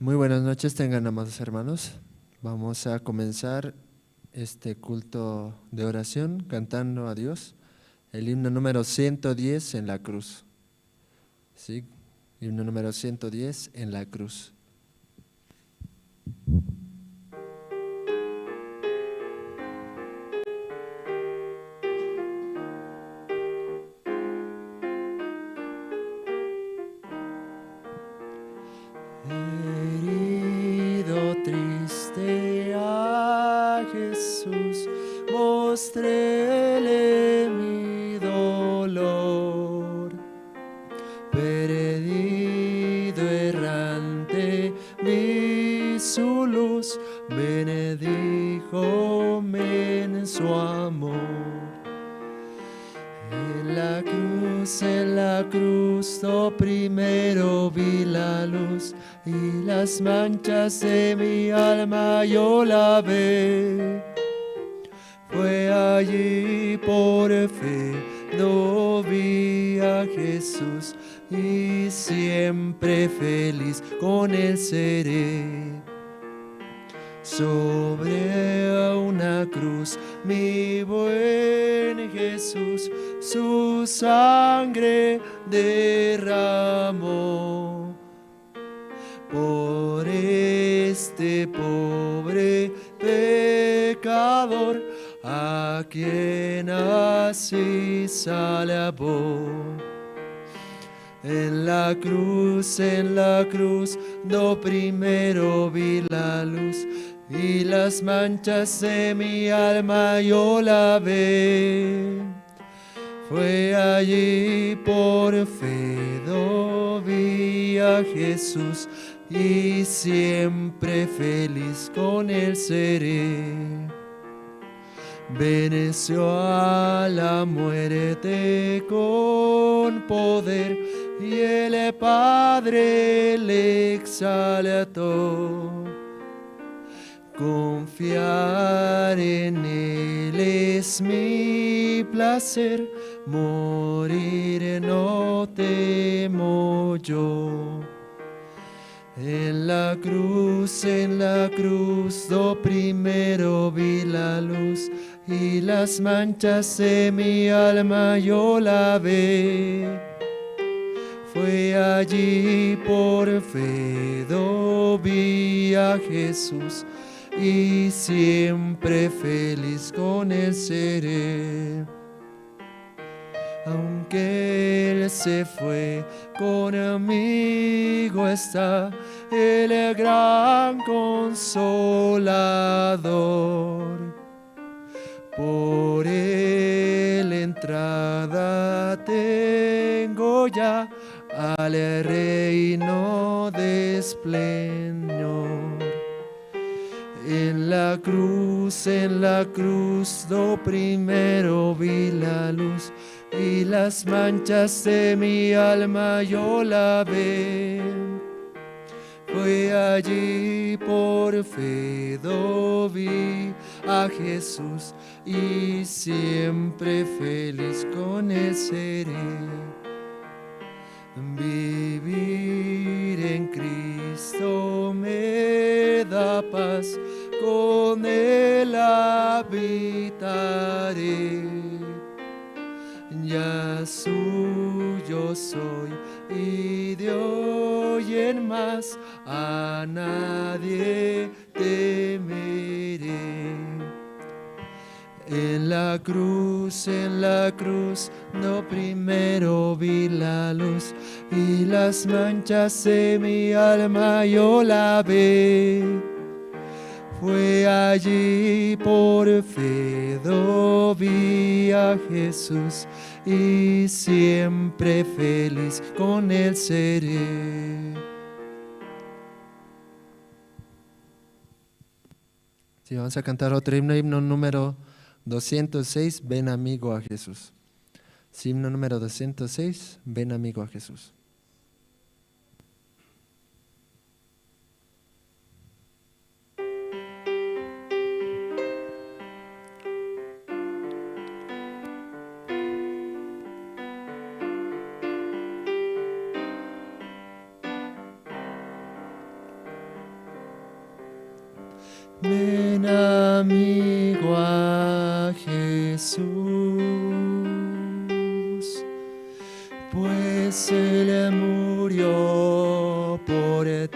Muy buenas noches, tengan amados hermanos. Vamos a comenzar este culto de oración cantando a Dios el himno número 110 en la cruz. ¿Sí? Himno número 110 en la cruz. Herido triste a Jesús, mostréle mi dolor. Perdido errante vi su luz, benedíjome en su amor. En la cruz, lo primero vi la luz y las manchas de mi alma yo lavé. Fue allí por fe, no vi a Jesús y siempre feliz con él seré. Sobre una cruz, mi buen Jesús, su sangre derramó. Por este pobre pecador, a quien así salvó. En la cruz, no primero vi la luz y las manchas de mi alma yo lavé. Fue allí por fe, do vi a Jesús y siempre feliz con él seré. Venció a la muerte con poder y el Padre le exaltó. Confiar en él es mi placer, morir no temo yo. En la cruz, lo primero vi la luz y las manchas de mi alma yo lavé. Fue allí por fe, do vi a Jesús y siempre feliz con él seré. Aunque él se fue, conmigo está el gran consolador. Por él entrada tengo ya al reino de esplendor. En la cruz, lo primero vi la luz y las manchas de mi alma yo lavé. Fue allí por fe, do vi a Jesús y siempre feliz con él seré. Vivir en Cristo me da paz, con él habitaré. Ya suyo soy y de hoy en más a nadie temeré. En la cruz, no primero vi la luz y las manchas de mi alma yo lavé. Fue allí por fe, do vi a Jesús y siempre feliz con él seré. Sí, vamos a cantar otro himno número 206, ven amigo a Jesús. Sí, himno número 206, ven amigo a Jesús. Ven amigo a Jesús, pues Él murió por ti.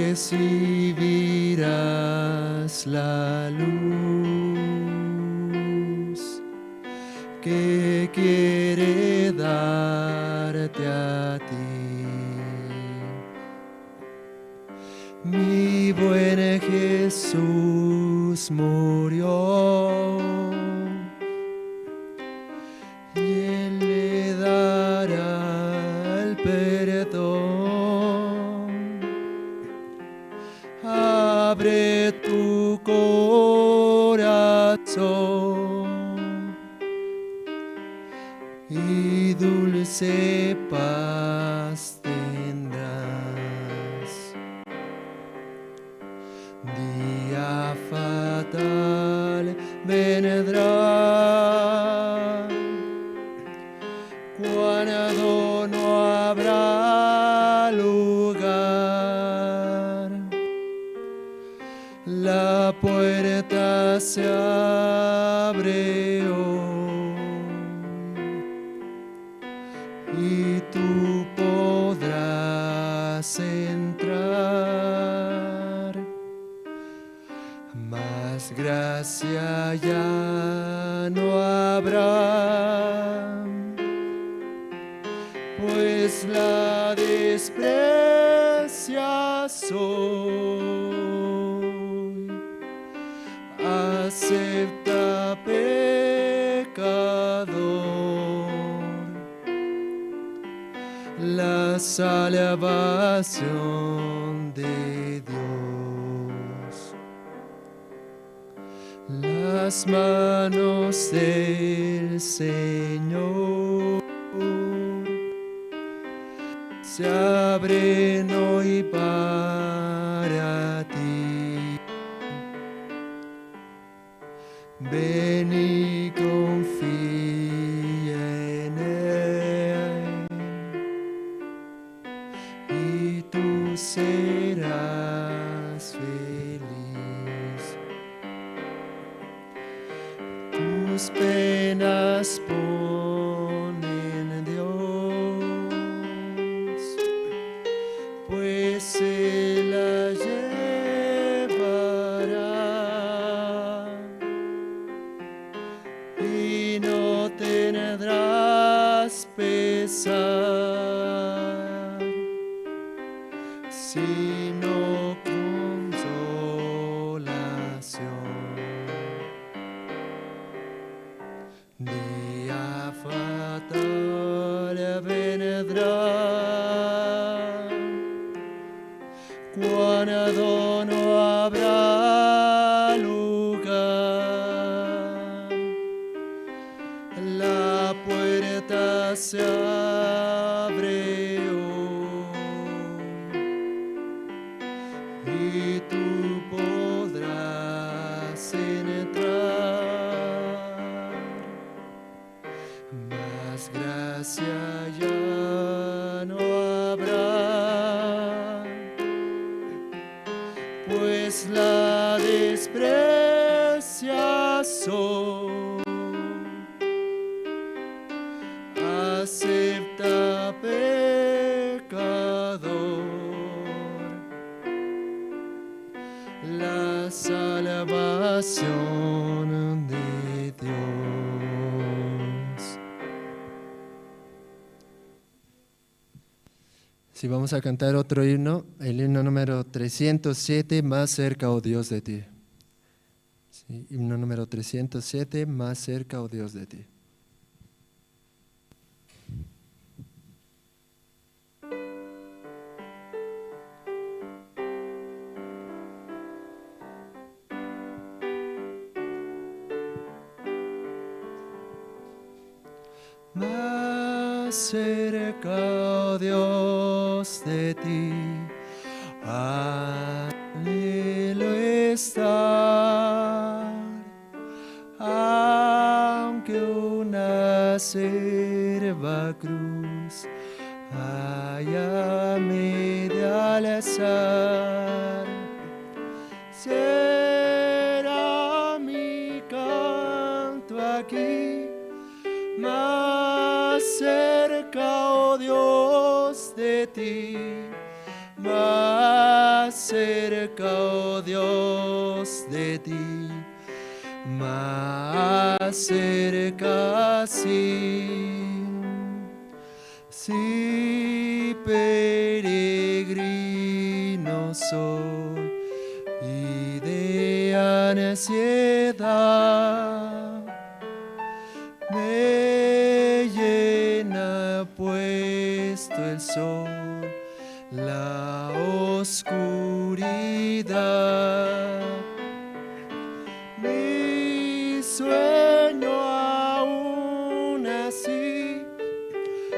Recibirás la luz que quiere darte a ti. Mi buen Jesús murió y Él le dará el perdón. Abre tu corazón y dulce paz tendrás. Día fatal vendrá cuando no habrá lugar. La puerta se abre hoy y tú podrás entrar. Más gracia ya no habrá, pues la desprecias hoy. Acepta, pecador, la salvación de Dios. Las manos del Señor se abren hoy para ti. Ven y confía en Él y tú serás feliz. Tus penas pon en Dios, pues Él las llevará y no tendrás pesar, sino consolación. Día fatal vendrá cuando no habrá lugar. La puerta se abre hoy y tú podrás entrar. Más gracia ya no habrá, pues la desprecias hoy. Acepta, pecador, la salvación de Dios. Si vamos a cantar otro himno, el himno número 307, Más cerca, oh Dios, de ti. Sí, himno número 307, Más cerca, oh Dios, de ti. Más cerca, oh Dios, de ti, anhelo estar, aunque una acerba cruz haya media pasar. Será mi canto aquí, más cerca, oh Dios, de ti, más cerca, oh Dios, de ti, más cerca, sí. Si peregrino soy y de ansiedad me llena puesto el sol, la oscuridad, mi sueño aún así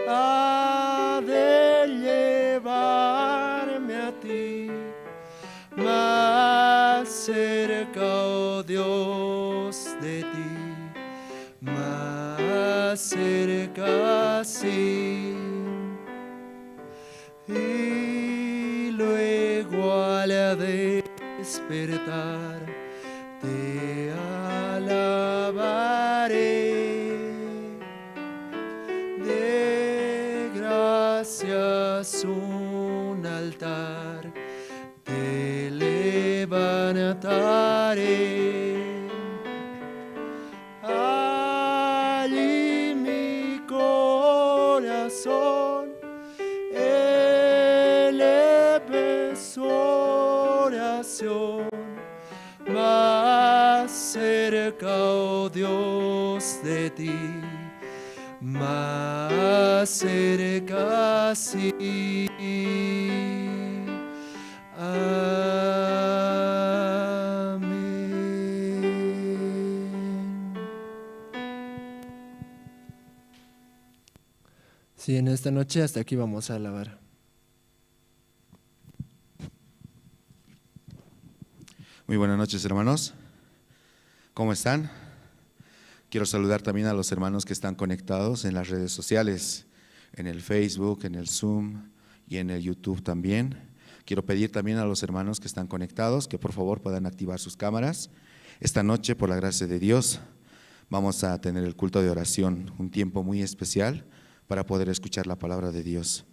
ha de llevarme a ti, más cerca, oh Dios, de ti, más cerca, sí. Y luego al despertar te alabaré, de gracias un altar te levantaré. Allí mi corazón eleve su oración, más cerca, oh Dios, de ti, más cerca, sí. Amén. Sí, en esta noche hasta aquí vamos a alabar. Muy buenas noches, hermanos. ¿Cómo están? Quiero saludar también a los hermanos que están conectados en las redes sociales, en el Facebook, en el Zoom y en el YouTube también. Quiero pedir también a los hermanos que están conectados que por favor puedan activar sus cámaras. Esta noche, por la gracia de Dios, vamos a tener el culto de oración, un tiempo muy especial para poder escuchar la palabra de Dios.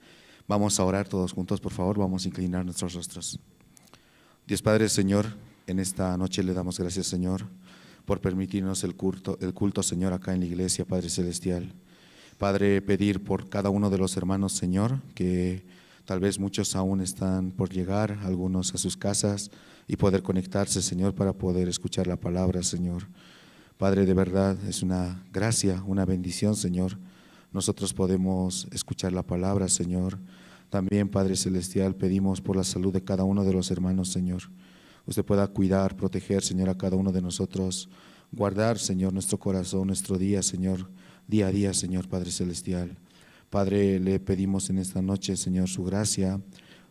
Vamos a orar todos juntos, por favor, vamos a inclinar nuestros rostros. Dios Padre, Señor, en esta noche le damos gracias, Señor, por permitirnos el culto, Señor, acá en la iglesia, Padre Celestial. Padre, pedir por cada uno de los hermanos, Señor, que tal vez muchos aún están por llegar, algunos a sus casas, y poder conectarse, Señor, para poder escuchar la palabra, Señor. Padre, de verdad es una gracia, una bendición, Señor. Nosotros podemos escuchar la palabra, Señor. También, Padre Celestial, pedimos por la salud de cada uno de los hermanos, Señor. Usted pueda cuidar, proteger, Señor, a cada uno de nosotros. Guardar, Señor, nuestro corazón, nuestro día, Señor, día a día, Señor, Padre Celestial. Padre, le pedimos en esta noche, Señor, su gracia.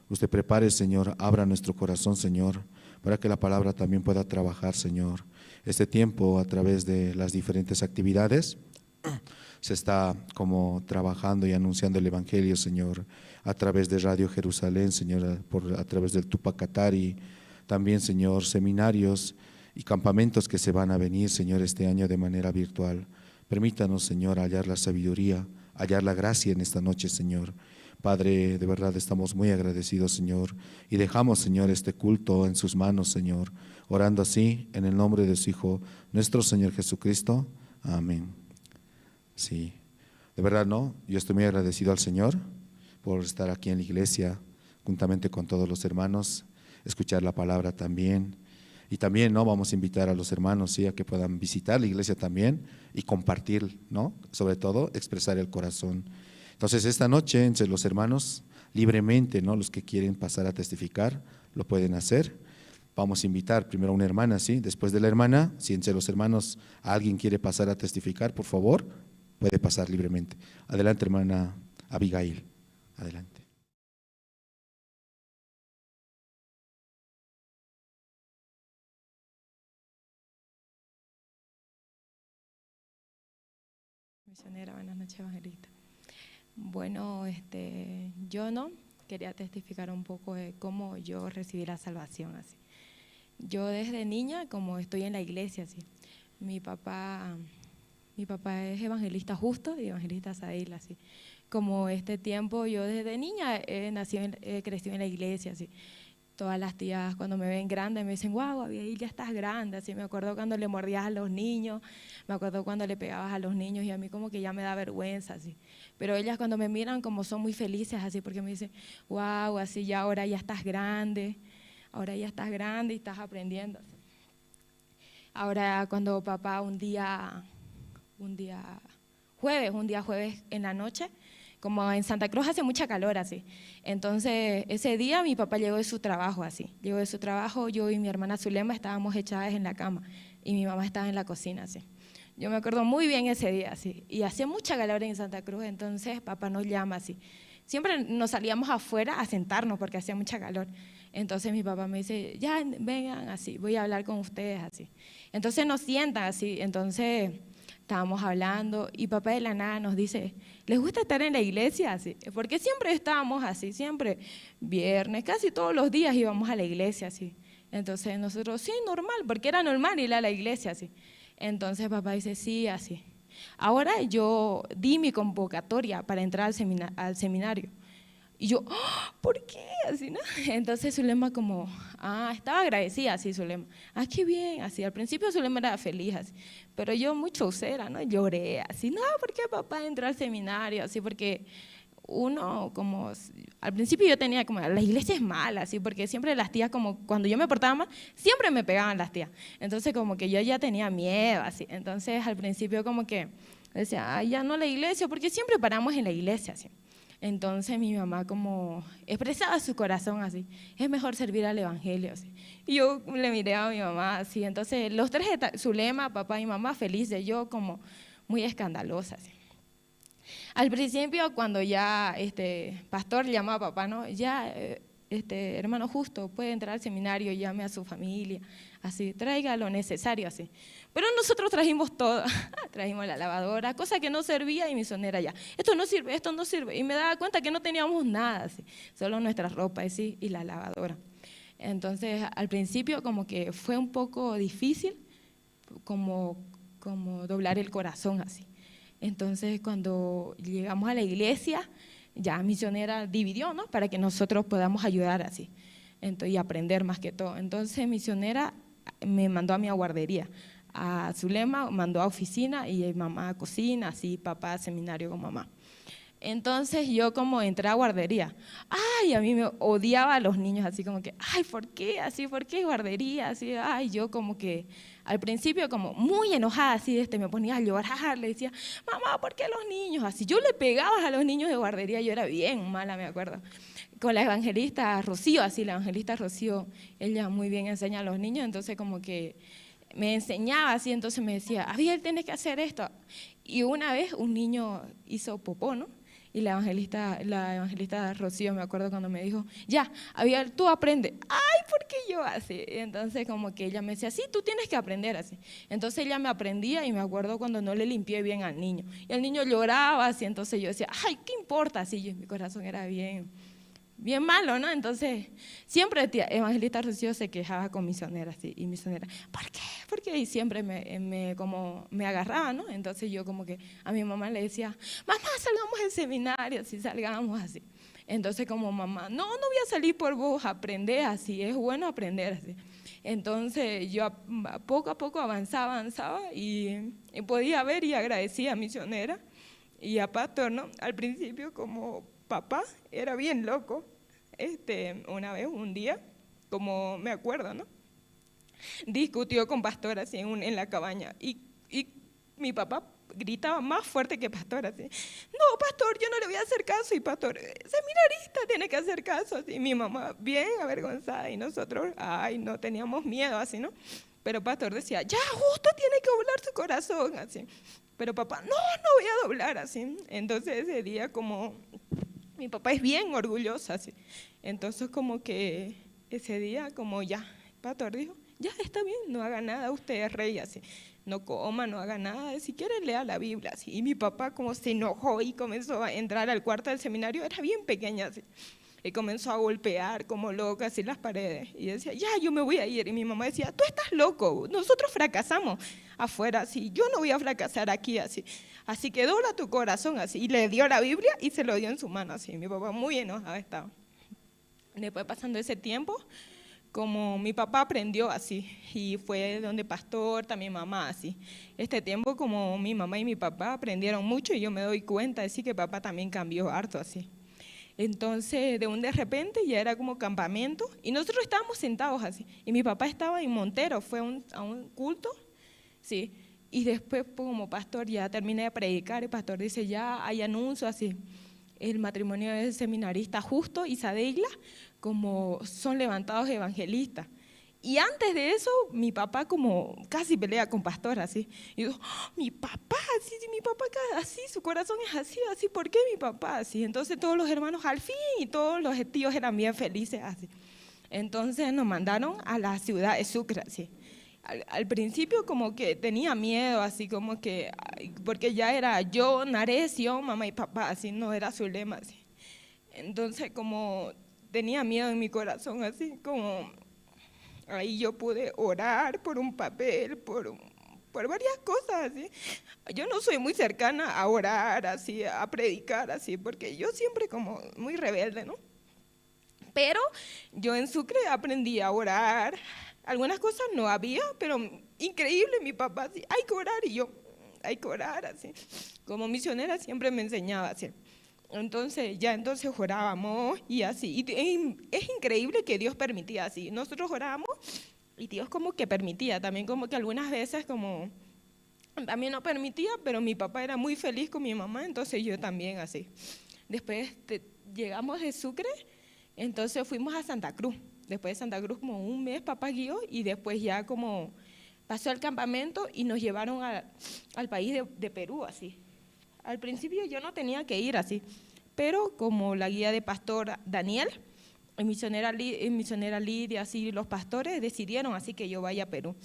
Usted prepare, Señor, abra nuestro corazón, Señor, para que la palabra también pueda trabajar, Señor. Este tiempo, a través de las diferentes actividades, se está como trabajando y anunciando el Evangelio, Señor, a través de Radio Jerusalén, Señor, a través del Tupac Katari, también, Señor, seminarios y campamentos que se van a venir, Señor, este año de manera virtual. Permítanos, Señor, hallar la sabiduría, hallar la gracia en esta noche, Señor. Padre, de verdad estamos muy agradecidos, Señor, y dejamos, Señor, este culto en sus manos, Señor, orando así en el nombre de su Hijo, nuestro Señor Jesucristo. Amén. Sí, de verdad, ¿no? Yo estoy muy agradecido al Señor por estar aquí en la iglesia, juntamente con todos los hermanos, escuchar la palabra también. Y también, ¿no? Vamos a invitar a los hermanos, ¿sí?, a que puedan visitar la iglesia también y compartir, ¿no? Sobre todo, expresar el corazón. Entonces, esta noche, entre los hermanos, libremente, ¿no? Los que quieren pasar a testificar, lo pueden hacer. Vamos a invitar primero a una hermana, ¿sí? Después de la hermana, si entre los hermanos alguien quiere pasar a testificar, por favor, puede pasar libremente. Adelante, hermana Abigail. Adelante. Misionera, buenas noches, evangelista. Bueno, yo no, quería testificar un poco de cómo yo recibí la salvación, así. Yo desde niña, como estoy en la iglesia, así, mi papá es evangelista Justo y evangelista Sadil, así. Como este tiempo, yo desde niña he crecido en la iglesia, así. Todas las tías cuando me ven grande me dicen, wow, Abigail, ya estás grande, así. Me acuerdo cuando le mordías a los niños, me acuerdo cuando le pegabas a los niños y a mí como que ya me da vergüenza, así. Pero ellas cuando me miran como son muy felices, así, porque me dicen, wow, así ya ahora ya estás grande y estás aprendiendo. Así. Ahora cuando papá un día jueves en la noche, como en Santa Cruz hace mucha calor, así. Entonces, ese día mi papá llegó de su trabajo, así. Llegó de su trabajo, yo y mi hermana Zulema estábamos echadas en la cama y mi mamá estaba en la cocina, así. Yo me acuerdo muy bien ese día, así. Y hacía mucha calor en Santa Cruz, entonces papá nos llama, así. Siempre nos salíamos afuera a sentarnos porque hacía mucha calor. Entonces mi papá me dice, ya vengan, así, voy a hablar con ustedes, así. Entonces nos sientan, así. Entonces estábamos hablando y papá de la nada nos dice, ¿les gusta estar en la iglesia? Así, porque siempre estábamos así, siempre viernes, casi todos los días íbamos a la iglesia, así. Entonces nosotros, sí, normal, porque era normal ir a la iglesia, así. Entonces papá dice, sí, así. Ahora yo di mi convocatoria para entrar al seminario. Y yo, ¡oh! ¿Por qué? Así, ¿no? Entonces Zulema como, estaba agradecida, así Zulema. Qué bien, así. Al principio Zulema era feliz, así. Pero yo muy chaucera, ¿no? Lloré, así, no, ¿por qué papá entró al seminario? Así, porque uno como, al principio yo tenía como, la iglesia es mala, así, porque siempre las tías como, cuando yo me portaba mal, siempre me pegaban las tías. Entonces como que yo ya tenía miedo, así. Entonces al principio como que decía, ya no la iglesia, porque siempre paramos en la iglesia, así. Entonces mi mamá como expresaba su corazón así, es mejor servir al evangelio, así. Y yo le miré a mi mamá así, entonces los tres, Zulema, papá y mamá felices, yo como muy escandalosa, así. Al principio cuando ya pastor llamó a papá, ¿no? Ya hermano Justo puede entrar al seminario, llame a su familia, así, traiga lo necesario, así. Pero nosotros trajimos todo, trajimos la lavadora, cosa que no servía y mi sonera ya, esto no sirve, y me daba cuenta que no teníamos nada, así, solo nuestra ropa así, y la lavadora. Entonces al principio como que fue un poco difícil, como doblar el corazón así. Entonces cuando llegamos a la iglesia, ya misionera dividió, ¿no? Para que nosotros podamos ayudar así y aprender más que todo. Entonces misionera me mandó a mi guardería, a Zulema mandó a oficina y mamá a cocina, así papá a seminario con mamá. Entonces yo como entré a guardería, a mí me odiaba a los niños, así como que, ¿por qué? Así, ¿por qué guardería? Así, yo como que al principio como muy enojada, así, me ponía a llorar, le decía, mamá, ¿por qué los niños? Así, yo le pegaba a los niños de guardería, yo era bien mala, me acuerdo. Con la evangelista Rocío, así, la evangelista Rocío, ella muy bien enseña a los niños, entonces como que me enseñaba así, entonces me decía, Abigail, tienes que hacer esto. Y una vez un niño hizo popó, ¿no? Y la evangelista Rocío, me acuerdo cuando me dijo, ya, Abigail, tú aprende. ¿Por qué yo así? Entonces como que ella me decía, sí, tú tienes que aprender así. Entonces ella me aprendía y me acuerdo cuando no le limpié bien al niño. Y el niño lloraba así, entonces yo decía, ¿qué importa? Así, mi corazón era bien malo, ¿no? Entonces, siempre evangelista Rocío se quejaba con misionera, así, y misionera, ¿por qué? Porque y siempre me agarraba, ¿no? Entonces yo como que a mi mamá le decía, mamá, salgamos del seminario, así, salgamos así. Entonces como mamá, no voy a salir por vos, aprender así, es bueno aprender así. Entonces yo poco a poco avanzaba y podía ver y agradecía a misionera y a pastor, ¿no? Al principio como papá era bien loco, una vez, un día, como me acuerdo, ¿no? Discutió con pastor así en la cabaña y mi papá gritaba más fuerte que pastor así, no, pastor, yo no le voy a hacer caso, y pastor, seminarista tiene que hacer caso, así. Mi mamá bien avergonzada y nosotros, no teníamos miedo así, ¿no? Pero pastor decía, ya, Justo tiene que doblar su corazón, así. Pero papá, no voy a doblar, así. Entonces ese día como mi papá es bien orgulloso, así. Entonces como que ese día como ya, el pastor dijo, ya está bien, no haga nada, usted es rey, así. No coma, no haga nada, si quiere lea la Biblia, así. Y mi papá como se enojó y comenzó a entrar al cuarto del seminario, era bien pequeña, así. y comenzó a golpear como loca así las paredes. Y decía, ya, yo me voy a ir. Y mi mamá decía, tú estás loco, nosotros fracasamos afuera, así, yo no voy a fracasar aquí, así. Así que dobla tu corazón, así. Y le dio la Biblia y se lo dio en su mano, así. Mi papá muy enojado estaba. Después, pasando ese tiempo, como mi papá aprendió así, y fue donde pastor, también mamá así. Este tiempo como mi mamá y mi papá aprendieron mucho y yo me doy cuenta, así que papá también cambió harto así. Entonces, de repente ya era como campamento y nosotros estábamos sentados así. Y mi papá estaba en Montero, fue a un culto, sí. Y después como pastor ya terminé de predicar, el pastor dice, ya hay anuncio así. El matrimonio del seminarista Justo y Sadeila, como son levantados evangelistas. Y antes de eso, mi papá como casi pelea con pastor, así. Y yo, ¡oh, mi papá, así, mi papá así, su corazón es así, así, ¿por qué mi papá así? Entonces todos los hermanos al fin y todos los tíos eran bien felices, así. Entonces nos mandaron a la ciudad de Sucre, así. Al principio como que tenía miedo, así como que, porque ya era yo, Narecio, mamá y papá, así, no era su lema, así. Entonces como tenía miedo en mi corazón, así como ahí yo pude orar por un papel, por varias cosas, así. Yo no soy muy cercana a orar, así, a predicar, así, porque yo siempre como muy rebelde, ¿no? Pero yo en Sucre aprendí a orar. Algunas cosas no había, pero increíble, mi papá así, hay que orar, y yo, hay que orar, así. Como misionera siempre me enseñaba así. Entonces orábamos y así. Y es increíble que Dios permitía así. Nosotros orábamos y Dios como que permitía, también como que algunas veces como también no permitía, pero mi papá era muy feliz con mi mamá, entonces yo también así. Después llegamos de Sucre, entonces fuimos a Santa Cruz. Después de Santa Cruz como un mes papá guió y después ya como pasó el campamento y nos llevaron al país de Perú así. Al principio yo no tenía que ir así, pero como la guía de pastor Daniel, misionera Lidia, así los pastores decidieron así que yo vaya a Perú.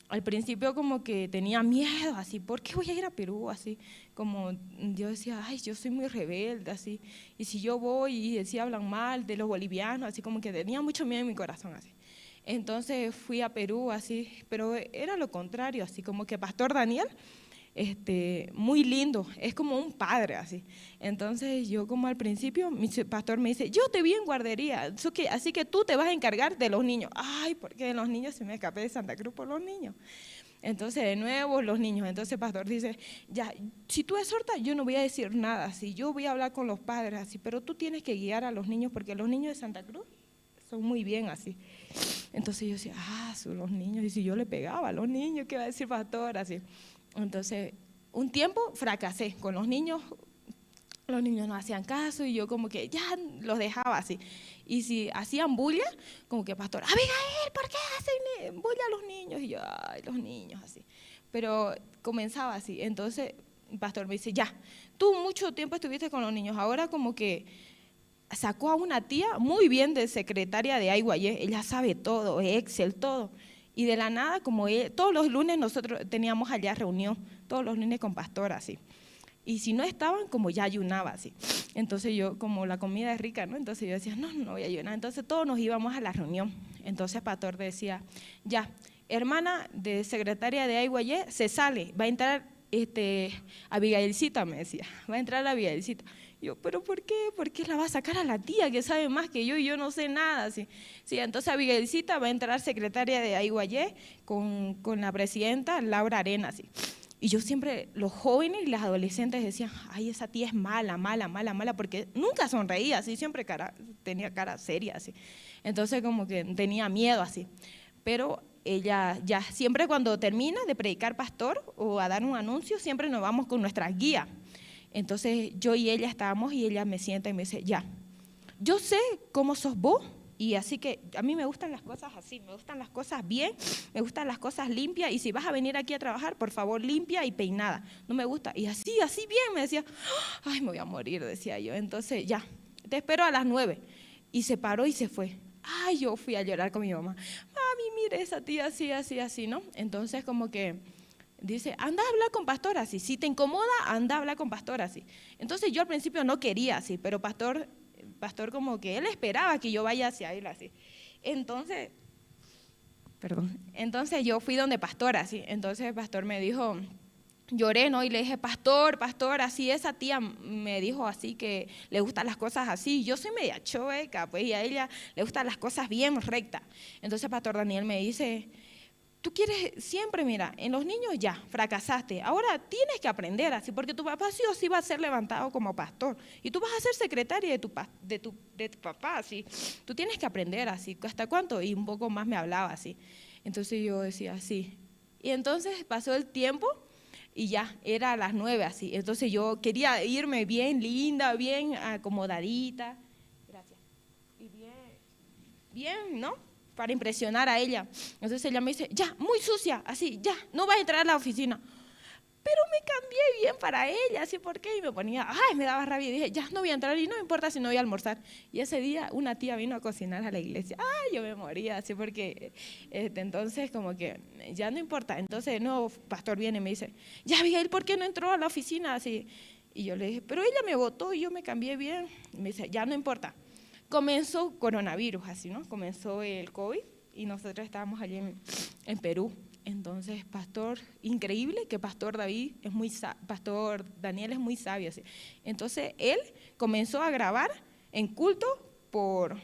Al principio como que tenía miedo, así, ¿por qué voy a ir a Perú? Así, como yo decía, ay, yo soy muy rebelde, así, y si yo voy y decía hablan mal de los bolivianos, así como que tenía mucho miedo en mi corazón, así. Entonces fui a Perú, así, pero era lo contrario, así como que Pastor Daniel, muy lindo, es como un padre, así. Entonces yo como al principio, mi pastor me dice, yo te vi en guardería, así que tú te vas a encargar de los niños. Ay, porque de los niños se me escapé de Santa Cruz por los niños. Entonces de nuevo los niños, entonces el pastor dice, ya, si tú exhortas, yo no voy a decir nada, así, yo voy a hablar con los padres, así, pero tú tienes que guiar a los niños, porque los niños de Santa Cruz son muy bien, así. Entonces yo decía, son los niños, y si yo le pegaba a los niños, ¿qué va a decir pastor? Así. Entonces, un tiempo fracasé con los niños no hacían caso y yo como que ya los dejaba así. Y si hacían bulla, como que pastor, Abigail, ¿por qué hacen bulla a los niños? Y yo, ay, los niños, así. Pero comenzaba así. Entonces, el pastor me dice, ya, tú mucho tiempo estuviste con los niños, ahora como que sacó a una tía muy bien de secretaria de Aiguayé, ella sabe todo, Excel, todo. Y de la nada, como todos los lunes nosotros teníamos allá reunión, todos los lunes con pastor, así. Y si no estaban, como ya ayunaba, así. Entonces yo, como la comida es rica, ¿no? Entonces yo decía, no voy a ayunar. Entonces todos nos íbamos a la reunión. Entonces pastor decía, ya, hermana de secretaria de Aiguayé, se sale, va a entrar Abigailcita, me decía, va a entrar Abigailcita. Yo, ¿pero por qué? ¿Por qué la va a sacar a la tía que sabe más que yo y yo no sé nada? Así. Sí, entonces Abigailcita va a entrar secretaria de Aiguayé con la presidenta Laura Arena. Así. Y yo siempre, los jóvenes y las adolescentes decían, ay, esa tía es mala, porque nunca sonreía, así, siempre tenía cara seria, así. Entonces como que tenía miedo, así. Pero ella ya, siempre cuando termina de predicar pastor o a dar un anuncio, siempre nos vamos con nuestra guía. Entonces yo y ella estábamos y ella me sienta y me dice, ya, yo sé cómo sos vos y así que a mí me gustan las cosas así, me gustan las cosas bien, me gustan las cosas limpias y si vas a venir aquí a trabajar, por favor, limpia y peinada, no me gusta. Y así bien me decía, ay, me voy a morir, decía yo. Entonces ya, te espero a las 9 y se paró y se fue. Ay, yo fui a llorar con mi mamá, mami, mire esa tía así, ¿no? Entonces como que dice, anda a hablar con pastor así, si te incomoda, anda a hablar con pastor así. Entonces yo al principio no quería así, pero pastor pastor como que él esperaba que yo vaya hacia él así. Entonces yo fui donde pastor así, entonces el pastor me dijo, lloré, ¿no? Y le dije, pastor, así esa tía me dijo así que le gustan las cosas así. Yo soy media chueca, pues, y a ella le gustan las cosas bien rectas. Entonces pastor Daniel me dice, tú quieres siempre, mira, en los niños ya, fracasaste. Ahora tienes que aprender así, porque tu papá sí o sí va a ser levantado como pastor. Y tú vas a ser secretaria de tu papá, así. Tú tienes que aprender así. ¿Hasta cuánto? Y un poco más me hablaba así. Entonces yo decía así. Y entonces pasó el tiempo y ya, era a las 9 así. Entonces yo quería irme bien linda, bien acomodadita. Gracias. Y bien, ¿no? Para impresionar a ella. Entonces ella me dice, ya, muy sucia, así, ya, no va a entrar a la oficina. Pero me cambié bien para ella, así, ¿por qué? Y me ponía, me daba rabia y dije, ya, no voy a entrar y no me importa si no voy a almorzar. Y ese día una tía vino a cocinar a la iglesia. Yo me moría, así, porque entonces como que ya no importa. Entonces, no, pastor viene y me dice, ya, Abigail, ¿por qué no entró a la oficina? Así. Y yo le dije, pero ella me votó y yo me cambié bien. Y me dice, ya no importa. Comenzó coronavirus, así, ¿no? Comenzó el COVID y nosotros estábamos allí en Perú. Entonces, pastor, increíble que pastor Daniel es muy sabio, así. Entonces, él comenzó a grabar en culto por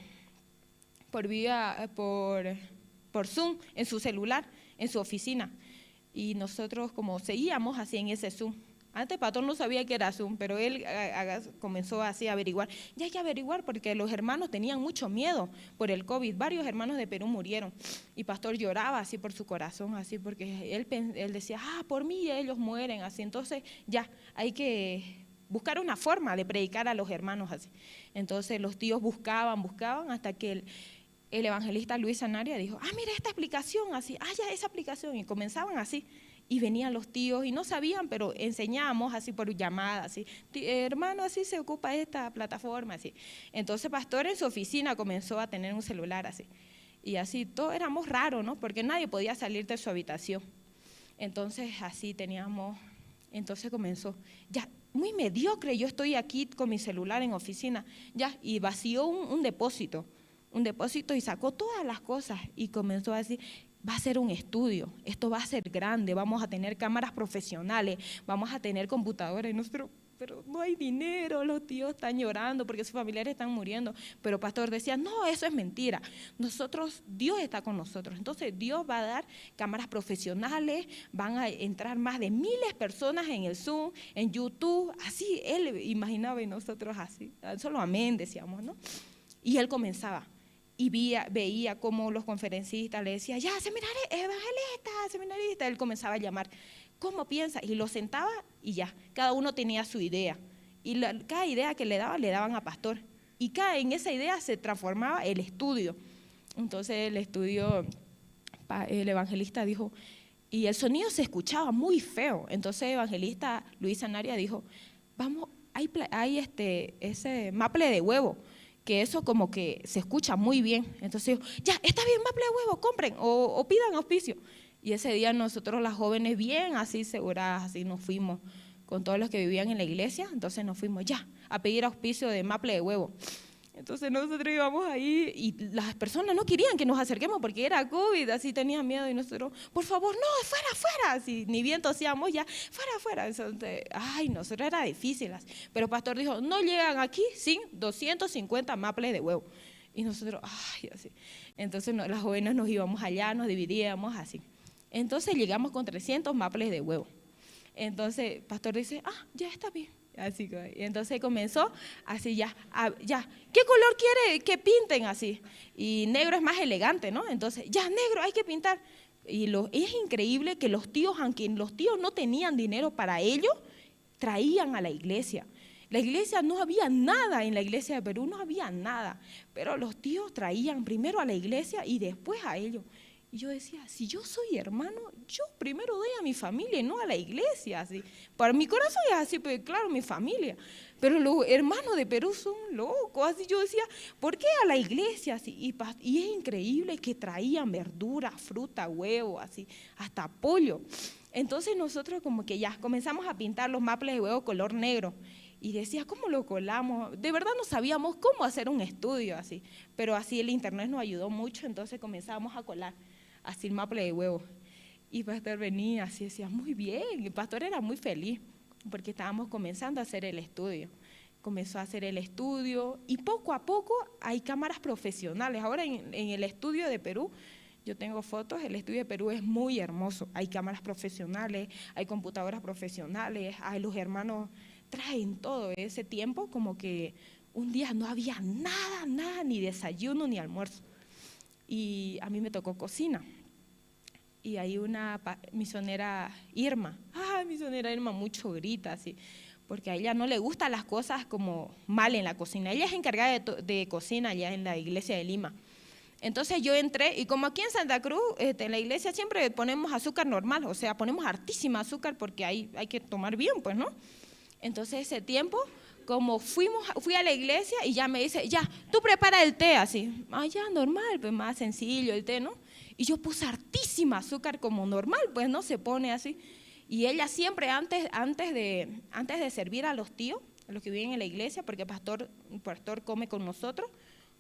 Zoom, en su celular, en su oficina. Y nosotros como seguíamos así en ese Zoom. Antes pastor no sabía que era Zoom, pero él comenzó así a averiguar. Ya hay que averiguar porque los hermanos tenían mucho miedo por el COVID. Varios hermanos de Perú murieron y pastor lloraba así por su corazón, así porque él decía, por mí ellos mueren, así. Entonces ya hay que buscar una forma de predicar a los hermanos así. Entonces los tíos buscaban hasta que el evangelista Luis Sanaria dijo, mira esta aplicación así, ya esa aplicación, y comenzaban así. Y venían los tíos y no sabían, pero enseñábamos así por llamada, así, hermano, así se ocupa esta plataforma, así. Entonces, pastor en su oficina comenzó a tener un celular así. Y así, todos éramos raros, ¿no? Porque nadie podía salir de su habitación. Entonces, así entonces comenzó, ya, muy mediocre, yo estoy aquí con mi celular en oficina, ya, y vació un depósito y sacó todas las cosas y comenzó a decir, va a ser un estudio, esto va a ser grande, vamos a tener cámaras profesionales, vamos a tener computadoras, pero no hay dinero, los tíos están llorando porque sus familiares están muriendo. Pero pastor decía, no, eso es mentira, Dios está con nosotros, entonces Dios va a dar cámaras profesionales, van a entrar más de 1000 personas en el Zoom, en YouTube, así él imaginaba y nosotros así, solo amén decíamos, ¿no? Y él comenzaba. Y veía cómo los conferencistas le decían, ya, seminarista, él comenzaba a llamar, ¿cómo piensa? Y lo sentaba y ya, cada uno tenía su idea. Y cada idea que le daban a pastor. Y en esa idea se transformaba el estudio. Entonces el evangelista dijo, y el sonido se escuchaba muy feo. Entonces el evangelista Luis Sanaria dijo, vamos, hay ese maple de huevo, que eso como que se escucha muy bien. Entonces, ya, está bien, maple de huevo, compren o pidan auspicio. Y ese día nosotros las jóvenes bien así seguradas, así nos fuimos con todos los que vivían en la iglesia, entonces nos fuimos ya a pedir auspicio de maple de huevo. Entonces nosotros íbamos ahí y las personas no querían que nos acerquemos porque era COVID, así tenían miedo y nosotros, por favor, no, fuera, así, ni bien tosíamos ya, fuera. Entonces, nosotros era difícil, así. Pero el pastor dijo, no llegan aquí sin 250 maples de huevo. Y nosotros, así. Entonces las jóvenes nos íbamos allá, nos dividíamos así. Entonces llegamos con 300 maples de huevo. Entonces el pastor dice, ya está bien. Así, y entonces comenzó así ya, ¿qué color quiere que pinten así? Y negro es más elegante, ¿no? Entonces, ya, negro, hay que pintar. Y es increíble que los tíos, aunque los tíos no tenían dinero para ello, traían a la iglesia. La iglesia no había nada, en la iglesia de Perú no había nada, pero los tíos traían primero a la iglesia y después a ellos. Y yo decía, si yo soy hermano, yo primero doy a mi familia y no a la iglesia. Así. Para mi corazón es así, pues claro, mi familia. Pero los hermanos de Perú son locos. Así yo decía, ¿por qué a la iglesia? Así, y es increíble que traían verdura, fruta, huevo, así, hasta pollo. Entonces nosotros como que ya comenzamos a pintar los maples de huevo color negro. Y decía, ¿cómo lo colamos? De verdad no sabíamos cómo hacer un estudio así, pero así el internet nos ayudó mucho, entonces comenzamos a colar así el maple de huevo. Y el pastor venía así, decía, muy bien, el pastor era muy feliz, porque estábamos comenzando a hacer el estudio. Comenzó a hacer el estudio y poco a poco hay cámaras profesionales. Ahora en el estudio de Perú, yo tengo fotos, el estudio de Perú es muy hermoso. Hay cámaras profesionales, hay computadoras profesionales, hay los hermanos traen todo. Ese tiempo como que un día no había nada, ni desayuno ni almuerzo. Y a mí me tocó cocina. Y hay una misionera Irma, misionera Irma mucho grita así, porque a ella no le gustan las cosas como mal en la cocina. Ella es encargada de cocina allá en la iglesia de Lima. Entonces yo entré y como aquí en Santa Cruz, en la iglesia siempre ponemos azúcar normal, o sea, ponemos hartísima azúcar porque hay que tomar bien, pues, ¿no? Entonces ese tiempo, como fui a la iglesia y ya me dice, ya, tú prepara el té así. Ya, normal, pues más sencillo el té, ¿no? Y yo puse hartísima azúcar como normal, pues no se pone así. Y ella siempre antes de servir a los tíos, a los que viven en la iglesia, porque el pastor come con nosotros,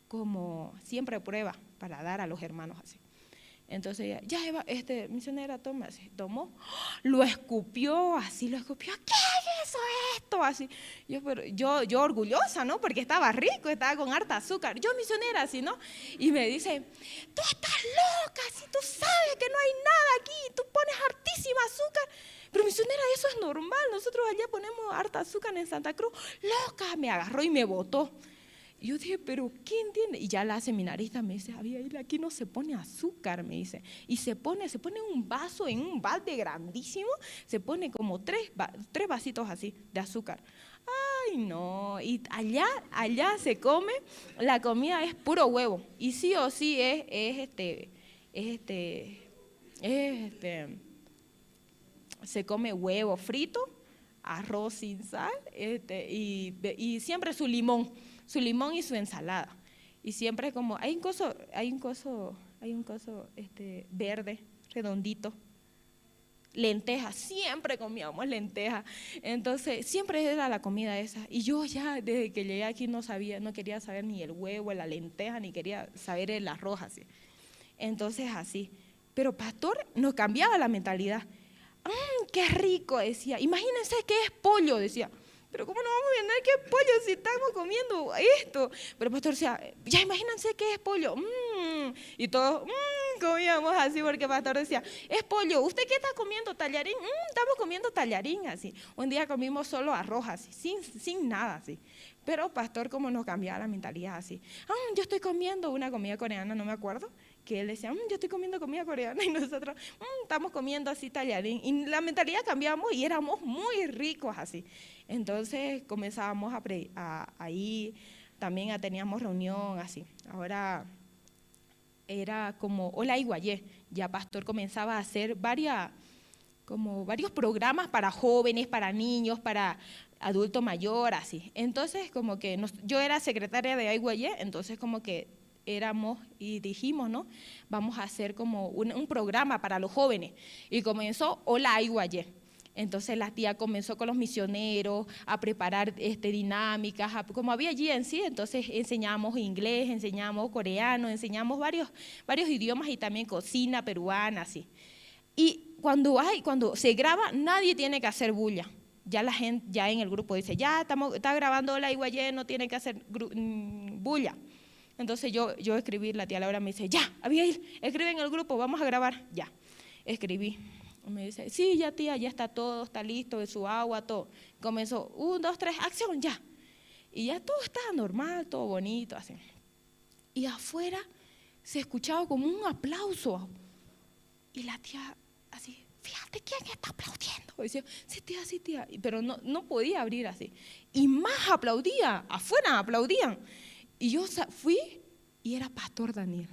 como siempre prueba para dar a los hermanos así. Entonces ya misionera toma, así, tomó, lo escupió, ¿qué es eso, esto? Así. Yo orgullosa, ¿no? Porque estaba rico, estaba con harta azúcar. Yo misionera, así, ¿no? Y me dice, tú estás loca, si tú sabes que no hay nada aquí, tú pones hartísima azúcar. Pero misionera, eso es normal, nosotros allá ponemos harta azúcar en Santa Cruz. Loca, me agarró y me botó. Y yo dije, ¿pero qué entiende? Y ya la seminarista me dice, Abigail, aquí no se pone azúcar, me dice. Y se pone un vaso, en un balde grandísimo, se pone como tres vasitos así de azúcar. Ay, no. Y allá se come, la comida es puro huevo. Y sí o sí se come huevo frito, arroz sin sal, y siempre su limón y su ensalada. Y siempre como, hay un coso verde, redondito, lentejas, siempre comíamos lentejas. Entonces, siempre era la comida esa. Y yo ya, desde que llegué aquí no quería saber ni el huevo, la lenteja, ni quería saber el arroz así. Entonces, así. Pero pastor nos cambiaba la mentalidad. ¡Qué rico! Decía. Imagínense qué es pollo, decía. Pero ¿cómo no vamos a vender qué es pollo si estamos comiendo esto? Pero el pastor decía, ya imagínense qué es pollo. Y todos comíamos así porque el pastor decía, es pollo. ¿Usted qué está comiendo? ¿Tallarín? Estamos comiendo tallarín así. Un día comimos solo arroz así, sin nada así. Pero el pastor como nos cambiaba la mentalidad así. Yo estoy comiendo una comida coreana, no me acuerdo. Que él decía, yo estoy comiendo comida coreana y nosotros estamos comiendo así tallarín. Y la mentalidad cambiamos y éramos muy ricos así. Entonces comenzábamos ahí, también teníamos reunión así. Ahora era como Hola Iguayé, ya pastor comenzaba a hacer varios programas para jóvenes, para niños, para adulto mayor, así. Entonces como que yo era secretaria de Iguayé, entonces como que éramos y dijimos, ¿no? Vamos a hacer como un programa para los jóvenes. Y comenzó Hola Iguayé. Entonces la tía comenzó con los misioneros a preparar dinámicas, como había allí en sí, entonces enseñamos inglés, enseñamos coreano, enseñamos varios idiomas y también cocina peruana, así. Y cuando se graba, nadie tiene que hacer bulla. Ya la gente, ya en el grupo dice, ya está grabando Hola Iguayé, no tiene que hacer bulla. Entonces yo escribí, la tía Laura me dice, ya, Abigail, escribe en el grupo, vamos a grabar. Ya, escribí. Me dice, sí, ya tía, ya está todo, está listo, de su agua, todo. Comenzó, 1, 2, 3, acción, ya. Y ya todo estaba normal, todo bonito, así. Y afuera se escuchaba como un aplauso. Y la tía así, fíjate quién está aplaudiendo. Y decía, sí tía, pero no podía abrir así. Y más aplaudía, afuera aplaudían. Y yo fui y era Pastor Daniel.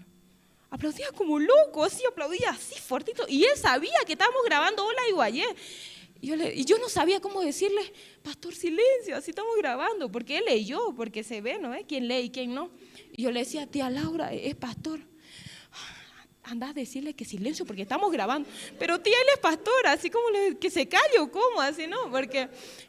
Aplaudía como loco, así aplaudía así fuertito. Y él sabía que estábamos grabando Hola Iguayé. Y yo no sabía cómo decirle, pastor, silencio, así estamos grabando. Porque él leyó, porque se ve, ¿no? ¿Quién lee y quién no? Y yo le decía, tía Laura, es pastor. anda a decirle que silencio porque estamos grabando. Pero tía, él es pastor, así como que se calle o cómo, así, ¿no?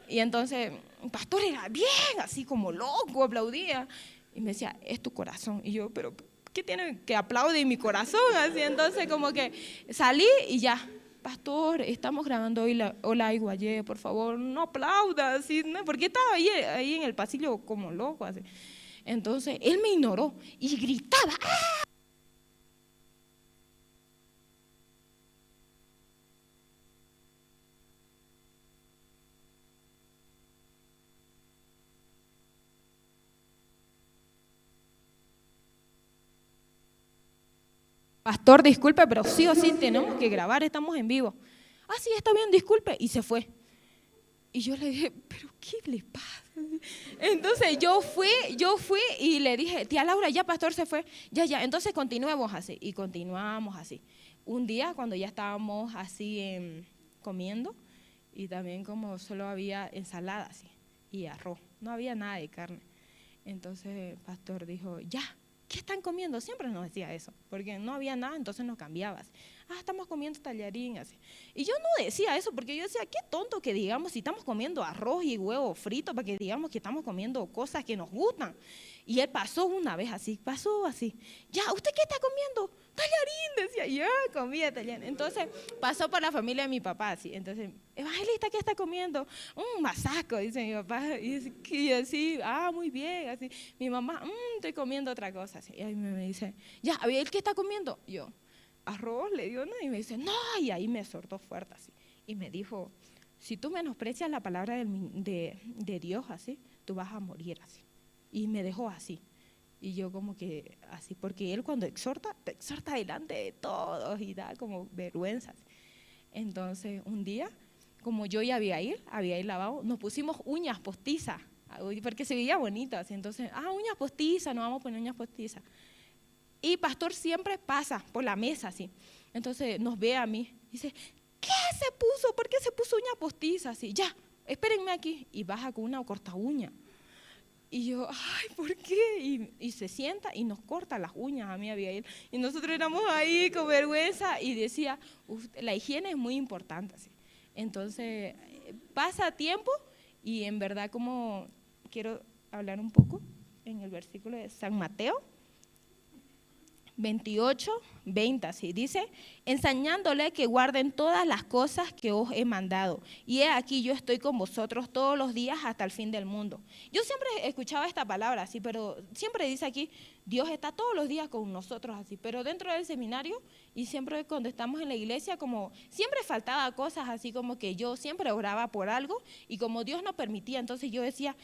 Y entonces, el pastor era bien, así como loco, aplaudía. Y me decía, es tu corazón. Y yo, pero ¿qué tiene que aplaudir mi corazón? Así, entonces como que salí y ya. Pastor, estamos grabando hoy Hola Iguayé, por favor, no aplauda, así, ¿no? Porque estaba ahí en el pasillo como loco, así. Entonces, él me ignoró y gritaba, ¡ah! Pastor, disculpe, pero sí o sí tenemos que grabar, estamos en vivo. Ah, sí, está bien, disculpe, y se fue. Y yo le dije, ¿pero qué le pasa? Entonces yo fui y le dije, tía Laura, ya pastor se fue, ya, entonces continuemos así. Y continuamos así. Un día cuando ya estábamos así comiendo, y también como solo había ensalada así, y arroz, no había nada de carne. Entonces el pastor dijo, ya, ¿qué están comiendo? Siempre nos decía eso, porque no había nada, entonces nos cambiaba así. Estamos comiendo tallarín, así. Y yo no decía eso, porque yo decía, qué tonto que digamos si estamos comiendo arroz y huevo frito, para que digamos que estamos comiendo cosas que nos gustan. Y él pasó una vez así, pasó así. Ya, ¿usted qué está comiendo? Tallarín, decía, ya comía tallarín. Entonces pasó por la familia de mi papá, así. Entonces, evangelista, ¿qué está comiendo? Un masaco, dice mi papá. Y así, muy bien, así. Mi mamá, estoy comiendo otra cosa, así. Y ahí me dice, ya, ¿él qué está comiendo? Yo, arroz, le dio, ¿no? Y me dice, no, y ahí me soltó fuerte, así. Y me dijo, si tú menosprecias la palabra de Dios, así, tú vas a morir, así. Y me dejó así. Y yo como que así, porque él cuando exhorta, te exhorta delante de todos y da como vergüenza. Entonces, un día, como yo y Abigail lavado, nos pusimos uñas postizas, porque se veía bonito así. Entonces, uñas postizas, nos vamos a poner uñas postizas. Y pastor siempre pasa por la mesa así. Entonces nos ve a mí y dice, ¿qué se puso? ¿Por qué se puso uña postiza así? Ya, espérenme aquí. Y baja con una corta uña. Y yo, ¿por qué? Y se sienta y nos corta las uñas a mí, Abigail. Y nosotros éramos ahí con vergüenza y decía, la higiene es muy importante. Así. Entonces, pasa tiempo y en verdad como quiero hablar un poco en el versículo de San Mateo 28, 20, así dice, enseñándole que guarden todas las cosas que os he mandado. Y he aquí yo estoy con vosotros todos los días hasta el fin del mundo. Yo siempre escuchaba esta palabra así, pero siempre dice aquí, Dios está todos los días con nosotros así. Pero dentro del seminario y siempre cuando estamos en la iglesia, como siempre faltaba cosas así como que yo siempre oraba por algo y como Dios no permitía, entonces yo decía,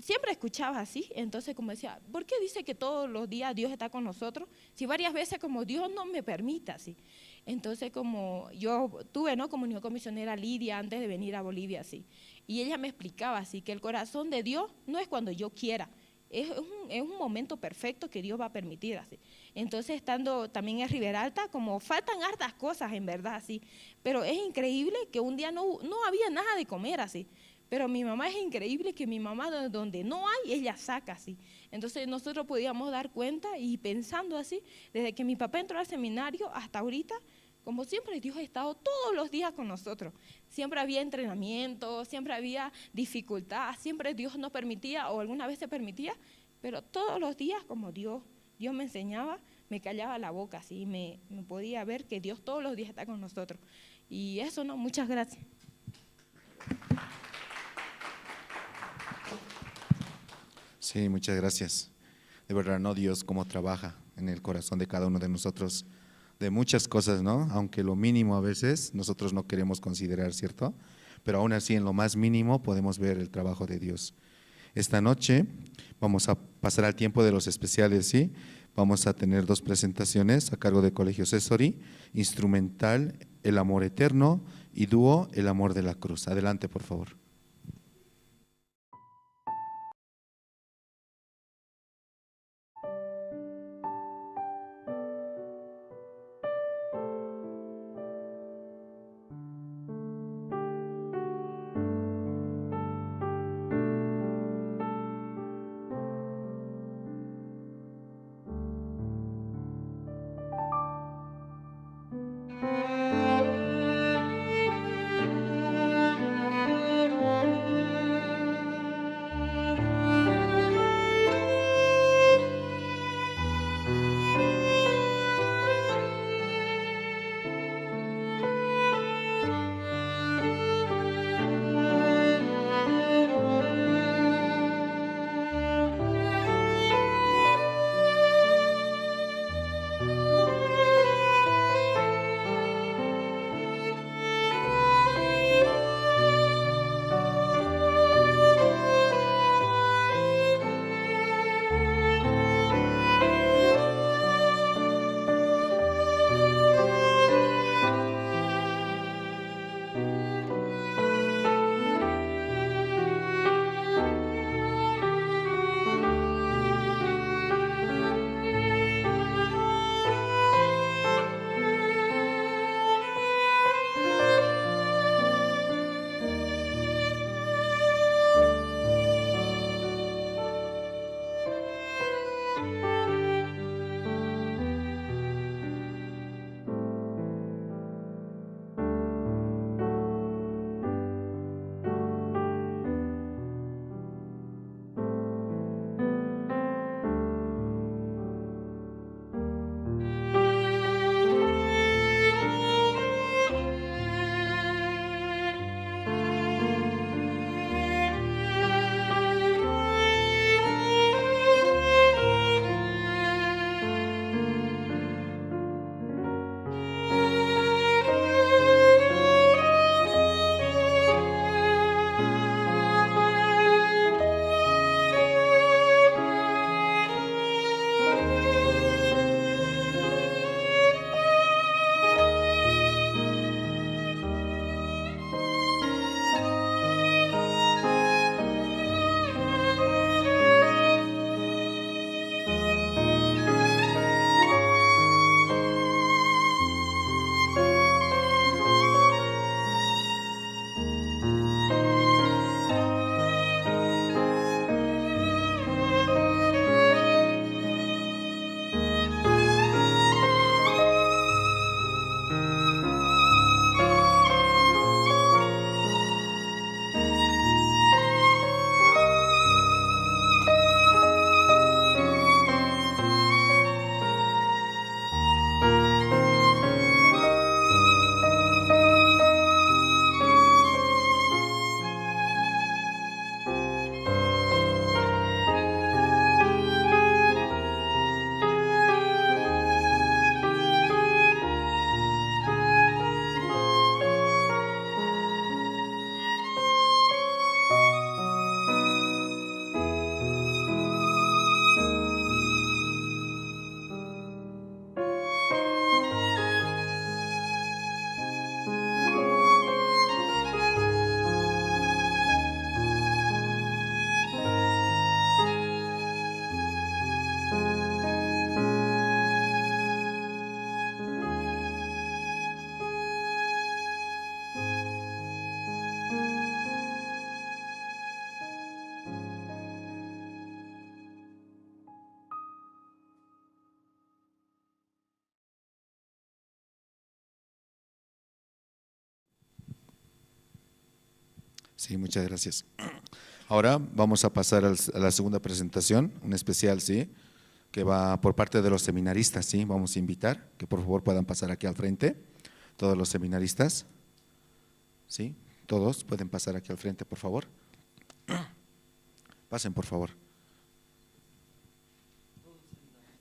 siempre escuchaba así, entonces como decía, ¿por qué dice que todos los días Dios está con nosotros? Si varias veces como Dios no me permite así. Entonces como yo tuve comunión con misionera Lidia antes de venir a Bolivia así. Y ella me explicaba así que el corazón de Dios no es cuando yo quiera, es un momento perfecto que Dios va a permitir así. Entonces estando también en Ribera Alta, como faltan hartas cosas en verdad así, pero es increíble que un día no había nada de comer así. Pero mi mamá es increíble que mi mamá donde no hay, ella saca así. Entonces nosotros podíamos dar cuenta y pensando así, desde que mi papá entró al seminario hasta ahorita, como siempre Dios ha estado todos los días con nosotros. Siempre había entrenamiento, siempre había dificultad, siempre Dios nos permitía o alguna vez se permitía, pero todos los días como Dios me enseñaba, me callaba la boca así, me podía ver que Dios todos los días está con nosotros. Y eso muchas gracias. Sí, muchas gracias. De verdad, ¿no? Dios cómo trabaja en el corazón de cada uno de nosotros, de muchas cosas, ¿no? Aunque lo mínimo a veces nosotros no queremos considerar, ¿cierto? Pero aún así en lo más mínimo podemos ver el trabajo de Dios. Esta noche vamos a pasar al tiempo de los especiales, ¿sí? Vamos a tener 2 presentaciones a cargo de Colegio Cesori, instrumental El Amor Eterno y dúo El Amor de la Cruz. Adelante, por favor. Sí, muchas gracias. Ahora vamos a pasar a la segunda presentación, un especial, ¿sí? Que va por parte de los seminaristas, ¿sí? Vamos a invitar que por favor puedan pasar aquí al frente, todos los seminaristas, ¿sí? Todos pueden pasar aquí al frente, por favor. Pasen, por favor.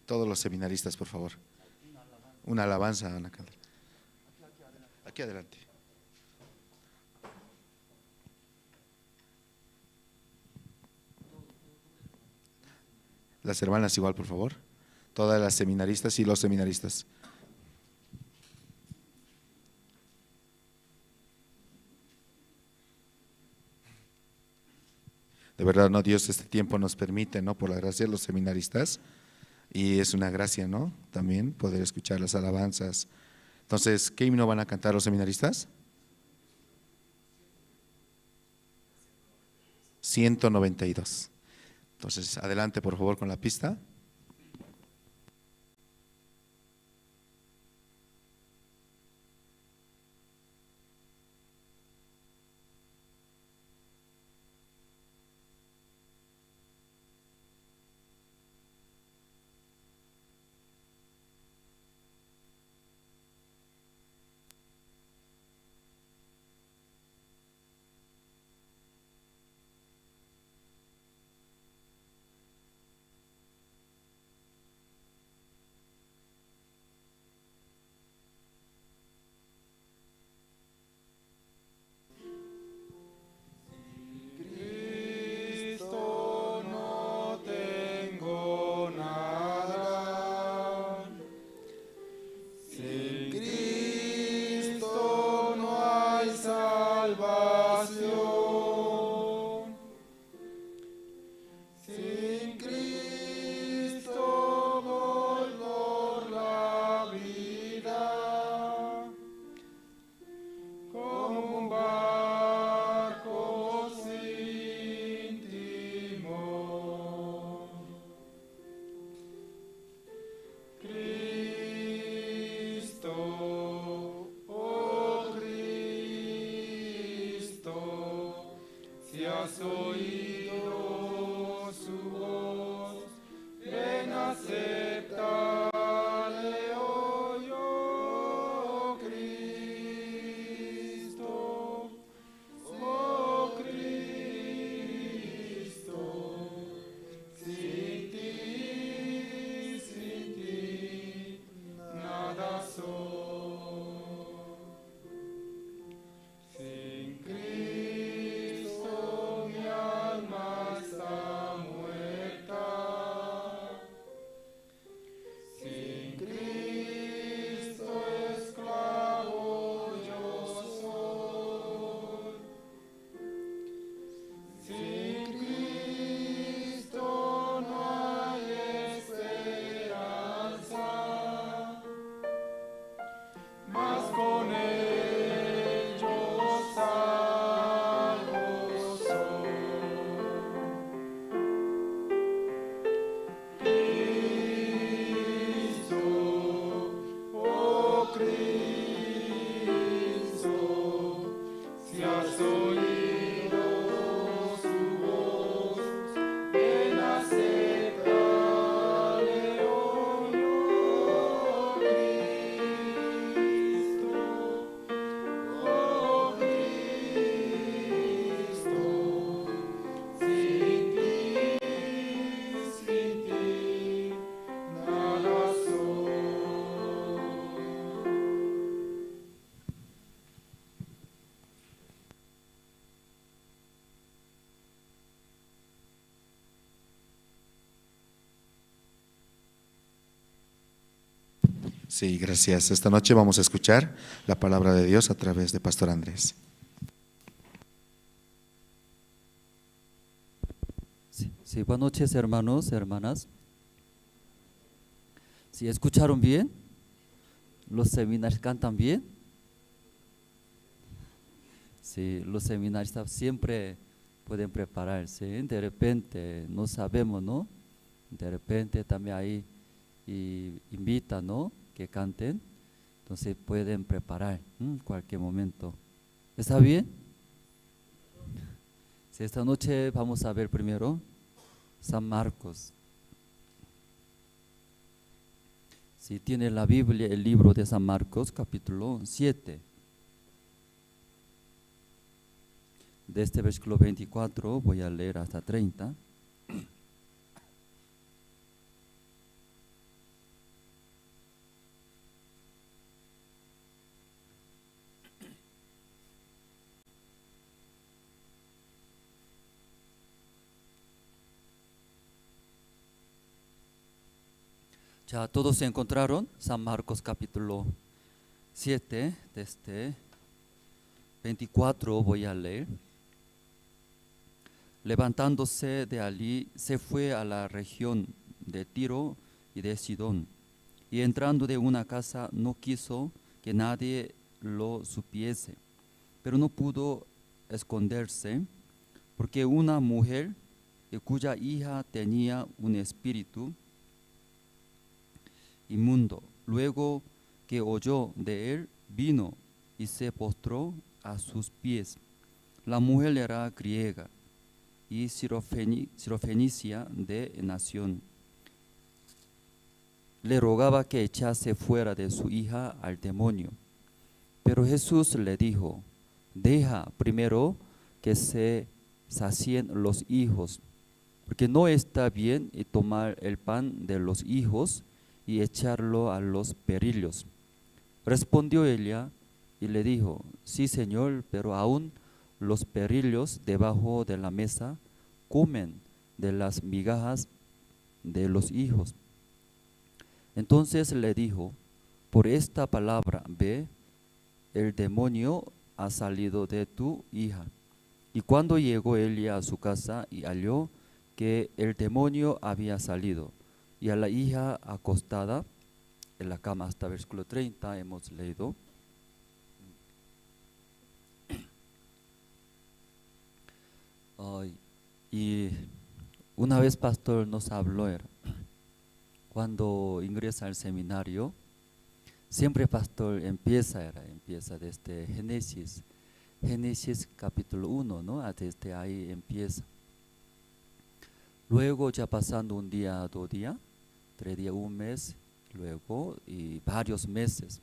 Todos los seminaristas, por favor. Una alabanza, Ana Candela. Aquí adelante. Las hermanas igual, por favor. Todas las seminaristas y los seminaristas. De verdad, ¿no? Dios este tiempo nos permite, ¿no? Por la gracia de los seminaristas. Y es una gracia, ¿no? También poder escuchar las alabanzas. Entonces, ¿qué himno van a cantar los seminaristas? 192. Entonces, adelante por favor con la pista. Sí, gracias. Esta noche vamos a escuchar la palabra de Dios a través de Pastor Andrés. Sí, buenas noches, hermanos, hermanas. ¿Sí escucharon bien? ¿Los seminarios cantan bien? Sí, los seminaristas siempre pueden prepararse. De repente, no sabemos, ¿no? De repente también ahí invitan, ¿no? Que canten. Entonces pueden preparar en cualquier momento. ¿Está bien? Sí, esta noche vamos a ver primero San Marcos. Si tiene la Biblia, el libro de San Marcos, capítulo 7. De este versículo 24 voy a leer hasta 30. Ya todos se encontraron, San Marcos capítulo 7, desde 24 voy a leer. Levantándose de allí, se fue a la región de Tiro y de Sidón, y entrando de una casa no quiso que nadie lo supiese, pero no pudo esconderse, porque una mujer cuya hija tenía un espíritu inmundo, luego que oyó de él, vino y se postró a sus pies. La mujer era griega y sirofenicia de nación. Le rogaba que echase fuera de su hija al demonio. Pero Jesús le dijo: deja primero que se sacien los hijos, porque no está bien tomar el pan de los hijos y echarlo a los perrillos. Respondió ella y le dijo: sí, Señor, pero aún los perrillos debajo de la mesa comen de las migajas de los hijos. Entonces le dijo: por esta palabra, ve, el demonio ha salido de tu hija. Y cuando llegó ella a su casa y halló que el demonio había salido, y a la hija acostada en la cama, hasta versículo 30 hemos leído. Y una vez pastor nos habló, cuando ingresa al seminario, siempre pastor empieza desde Génesis capítulo 1, ¿no? Desde ahí empieza. Luego ya pasando un día, 2 días, 3 días, un mes, luego y varios meses.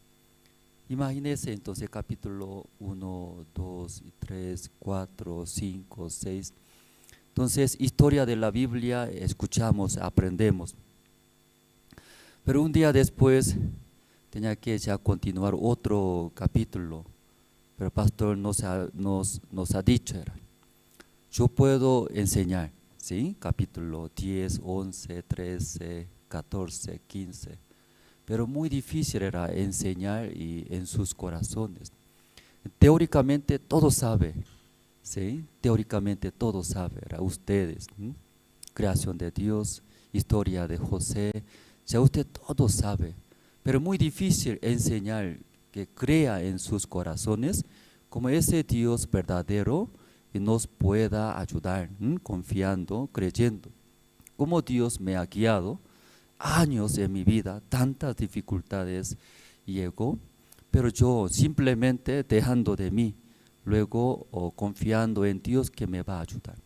Imagínense entonces capítulo 1, 2, 3, 4, 5, 6. Entonces, historia de la Biblia, escuchamos, aprendemos. Pero un día después tenía que ya continuar otro capítulo. Pero el pastor nos ha dicho, yo puedo enseñar, ¿sí? Capítulo 10, 11, 13, 14, 15. Pero muy difícil era enseñar y en sus corazones. Teóricamente todo sabe, ¿sí? Teóricamente todo sabe, ustedes, creación de Dios, historia de José, ya usted todo sabe, pero muy difícil enseñar que crea en sus corazones como ese Dios verdadero y nos pueda ayudar, confiando, creyendo. Como Dios me ha guiado años en mi vida, tantas dificultades llegó, pero yo simplemente dejando de mí, luego confiando en Dios que me va a ayudar.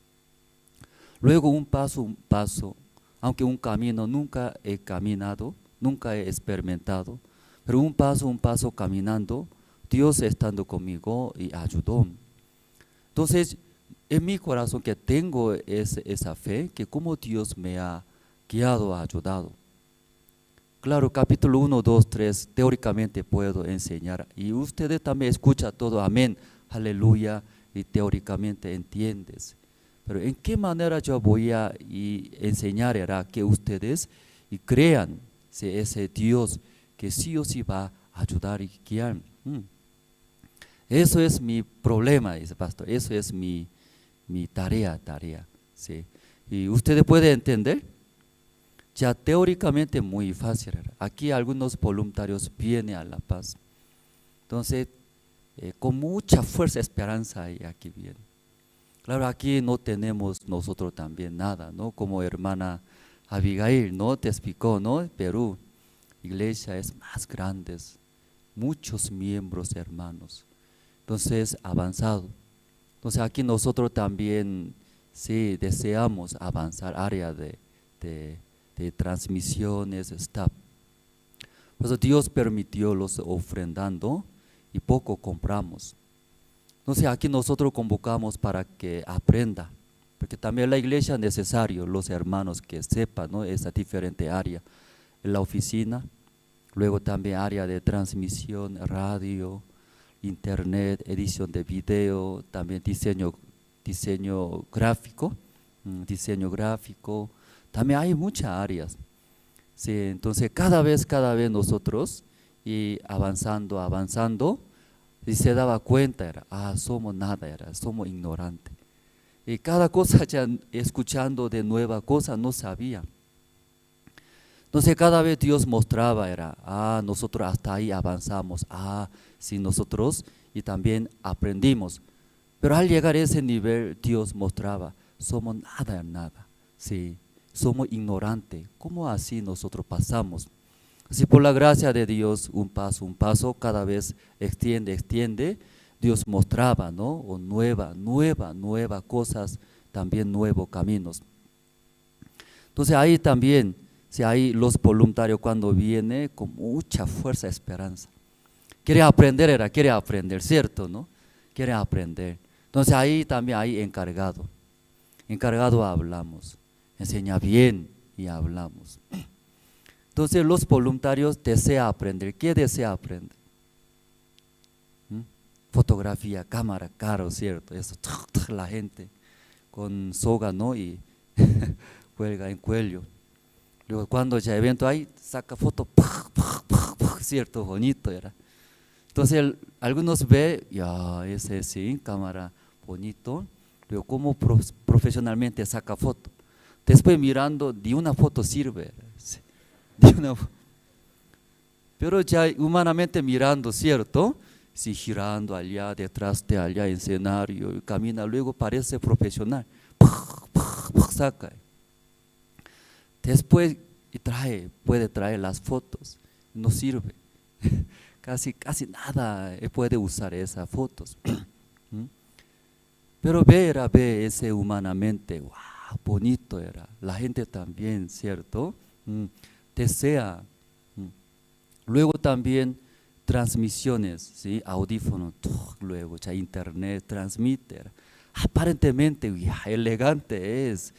Luego un paso, aunque un camino nunca he caminado, nunca he experimentado, pero un paso caminando, Dios estando conmigo y ayudó. Entonces, en mi corazón que tengo esa fe, que como Dios me ha guiado, ha ayudado. Claro, capítulo 1, 2, 3, teóricamente puedo enseñar y ustedes también escuchan todo, amén, aleluya, y teóricamente entiendes. Pero ¿en qué manera yo voy a enseñar a que ustedes crean ese Dios que sí o sí va a ayudar y guiar? Eso es mi problema, dice pastor, eso es mi tarea, ¿sí? Y ustedes pueden entender. Ya teóricamente muy fácil. Aquí algunos voluntarios vienen a La Paz. Entonces, con mucha fuerza, esperanza aquí vienen. Claro, aquí no tenemos nosotros también nada, ¿no? Como hermana Abigail, ¿no? Te explicó, ¿no? Perú, iglesia es más grande, muchos miembros, hermanos. Entonces, avanzado. Entonces aquí nosotros también sí deseamos avanzar área de transmisiones, staff. Pues Dios permitió los ofrendando y poco compramos. Entonces aquí nosotros convocamos para que aprenda, porque también la iglesia es necesario, los hermanos que sepan, ¿no?, esa diferente área, en la oficina, luego también área de transmisión, radio, internet, edición de video, también diseño gráfico, también hay muchas áreas. Sí, entonces cada vez nosotros y avanzando, y se daba cuenta, somos nada, somos ignorantes. Y cada cosa ya escuchando de nueva cosa no sabía. Entonces cada vez Dios mostraba, nosotros hasta ahí avanzamos, sí, nosotros y también aprendimos. Pero al llegar a ese nivel, Dios mostraba, somos nada, sí, somos ignorantes. ¿Cómo así nosotros pasamos? Así por la gracia de Dios, un paso, cada vez extiende, Dios mostraba, ¿no?, o nueva cosas, también nuevos caminos. Entonces ahí también, si hay los voluntarios cuando vienen con mucha fuerza, esperanza. Quiere aprender, ¿cierto?, ¿no? Quiere aprender. Entonces ahí también hay encargado hablamos, enseña bien y hablamos. Entonces los voluntarios desean aprender. ¿Qué desea aprender? Fotografía, cámara, caro, ¿cierto? Eso, la gente con soga, ¿no?, y cuelga en cuello. Luego cuando ya evento hay, saca foto, cierto, bonito era. Entonces algunos ven, ese sí, cámara bonito, luego cómo profesionalmente saca foto. Después mirando, ni una foto sirve, pero ya humanamente mirando, ¿cierto? Sí, girando allá, detrás de allá, en escenario, camina, luego parece profesional, saca. Después puede traer las fotos, no sirve, casi nada puede usar esas fotos. Pero ve ese humanamente, wow, bonito era, la gente también, ¿cierto? Desea. Luego también transmisiones, ¿sí?, audífono, luego ya internet, transmite. Aparentemente, elegante es.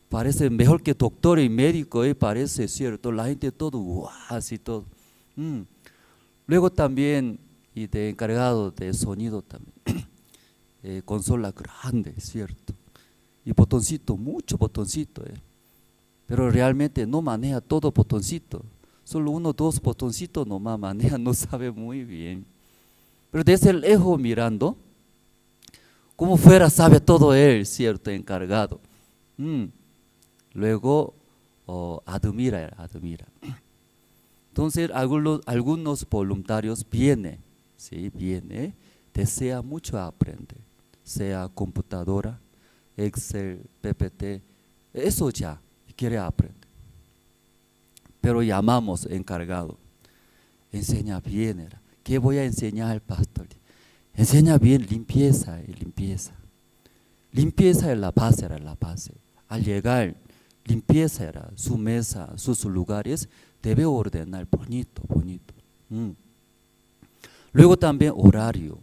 Parece mejor que doctor y médico, parece, ¿cierto? La gente todo, así todo. Luego también, y de encargado de sonido también, consola grande, ¿cierto? Y botoncito, mucho botoncito, pero realmente no maneja todo botoncito. Solo 1 o 2 botoncitos nomás maneja, no sabe muy bien. Pero desde lejos mirando, como fuera sabe todo él, ¿cierto? Encargado. Luego admira. Entonces algunos voluntarios viene, desea mucho aprender, sea computadora, Excel, PPT, eso ya quiere aprender. Pero llamamos encargado, enseña bien, ¿qué voy a enseñar, pastor? Enseña bien, limpieza. Limpieza es la base. Al llegar, limpieza era su mesa, sus lugares, debe ordenar bonito. Luego también horario.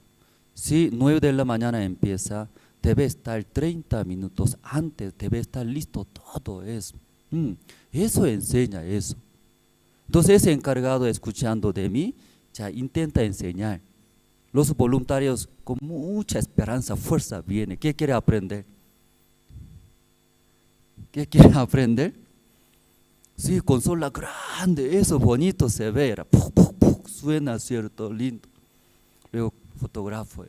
Si 9 de la mañana empieza, debe estar 30 minutos antes, debe estar listo todo eso. Eso enseña eso. Entonces ese encargado escuchando de mí, ya intenta enseñar. Los voluntarios con mucha esperanza, fuerza vienen. ¿Qué quiere aprender? Sí, consola grande, eso bonito se ve, suena, ¿cierto? Lindo. Luego fotógrafo.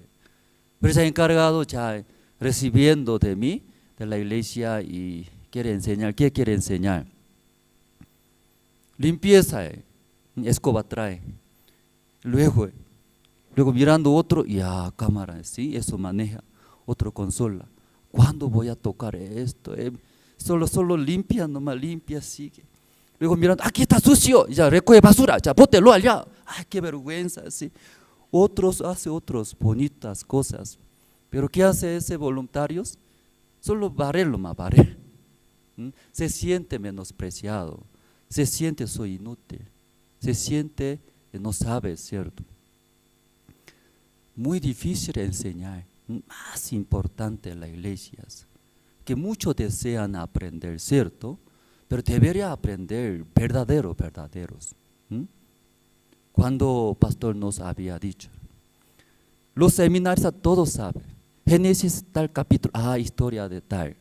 Pero ese encargado ya recibiendo de mí, de la iglesia, y quiere enseñar. ¿Qué quiere enseñar? Limpieza, escoba trae. Luego mirando otro, cámara, sí, eso maneja. Otro consola. ¿Cuándo voy a tocar esto? Solo limpia, nomás limpia, sigue. Luego mirando, aquí está sucio, ya recoge basura, ya bótelo allá. Ay, qué vergüenza, sí. Hace otros bonitas cosas. Pero ¿qué hace ese voluntarios? Solo barrerlo más, barrer. Se siente menospreciado, se siente soy inútil, se siente que no sabe, ¿cierto? Muy difícil enseñar, más importante en las iglesias, que muchos desean aprender, ¿cierto? Pero debería aprender verdaderos. Cuando pastor nos había dicho, los seminarios todos saben, Génesis tal capítulo, historia de tal.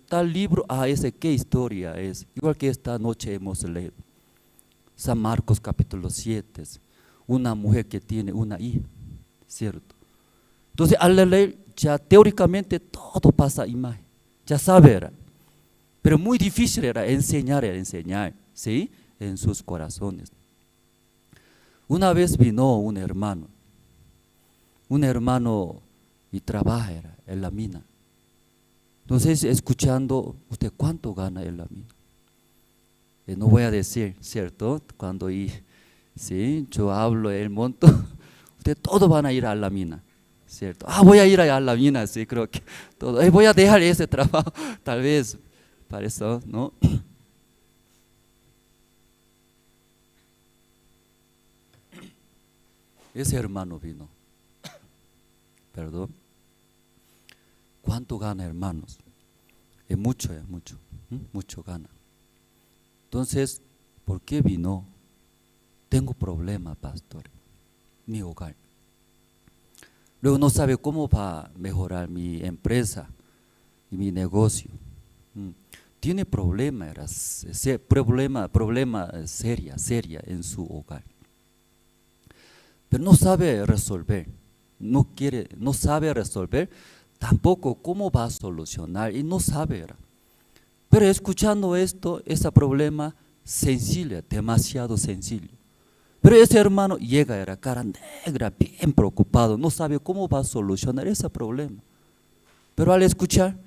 Tal libro, ese qué historia es, igual que esta noche hemos leído. San Marcos capítulo 7, una mujer que tiene una hija, ¿cierto? Entonces al leer ya teóricamente todo pasa imagen, ya sabe, pero muy difícil era enseñar, ¿sí? En sus corazones. Una vez vino un hermano y trabaja en la mina. Entonces, escuchando, ¿usted cuánto gana en la mina? No voy a decir, ¿cierto? Cuando sí, yo hablo el monto, ustedes todos van a ir a la mina, ¿cierto? Voy a ir a la mina, sí, creo que todo. Voy a dejar ese trabajo, tal vez, para eso, ¿no? Ese hermano vino, perdón. ¿Cuánto gana, hermanos? Es mucho, mucho gana. Entonces, ¿por qué vino? Tengo problema, pastor, mi hogar. Luego no sabe cómo va a mejorar mi empresa y mi negocio. Tiene problema seria en su hogar. Pero no sabe resolver, no sabe resolver. Tampoco cómo va a solucionar y no sabe. Pero escuchando esto, ese problema sencillo, demasiado sencillo. Pero ese hermano llega, era cara negra, bien preocupado, no sabe cómo va a solucionar ese problema. Pero al escuchar,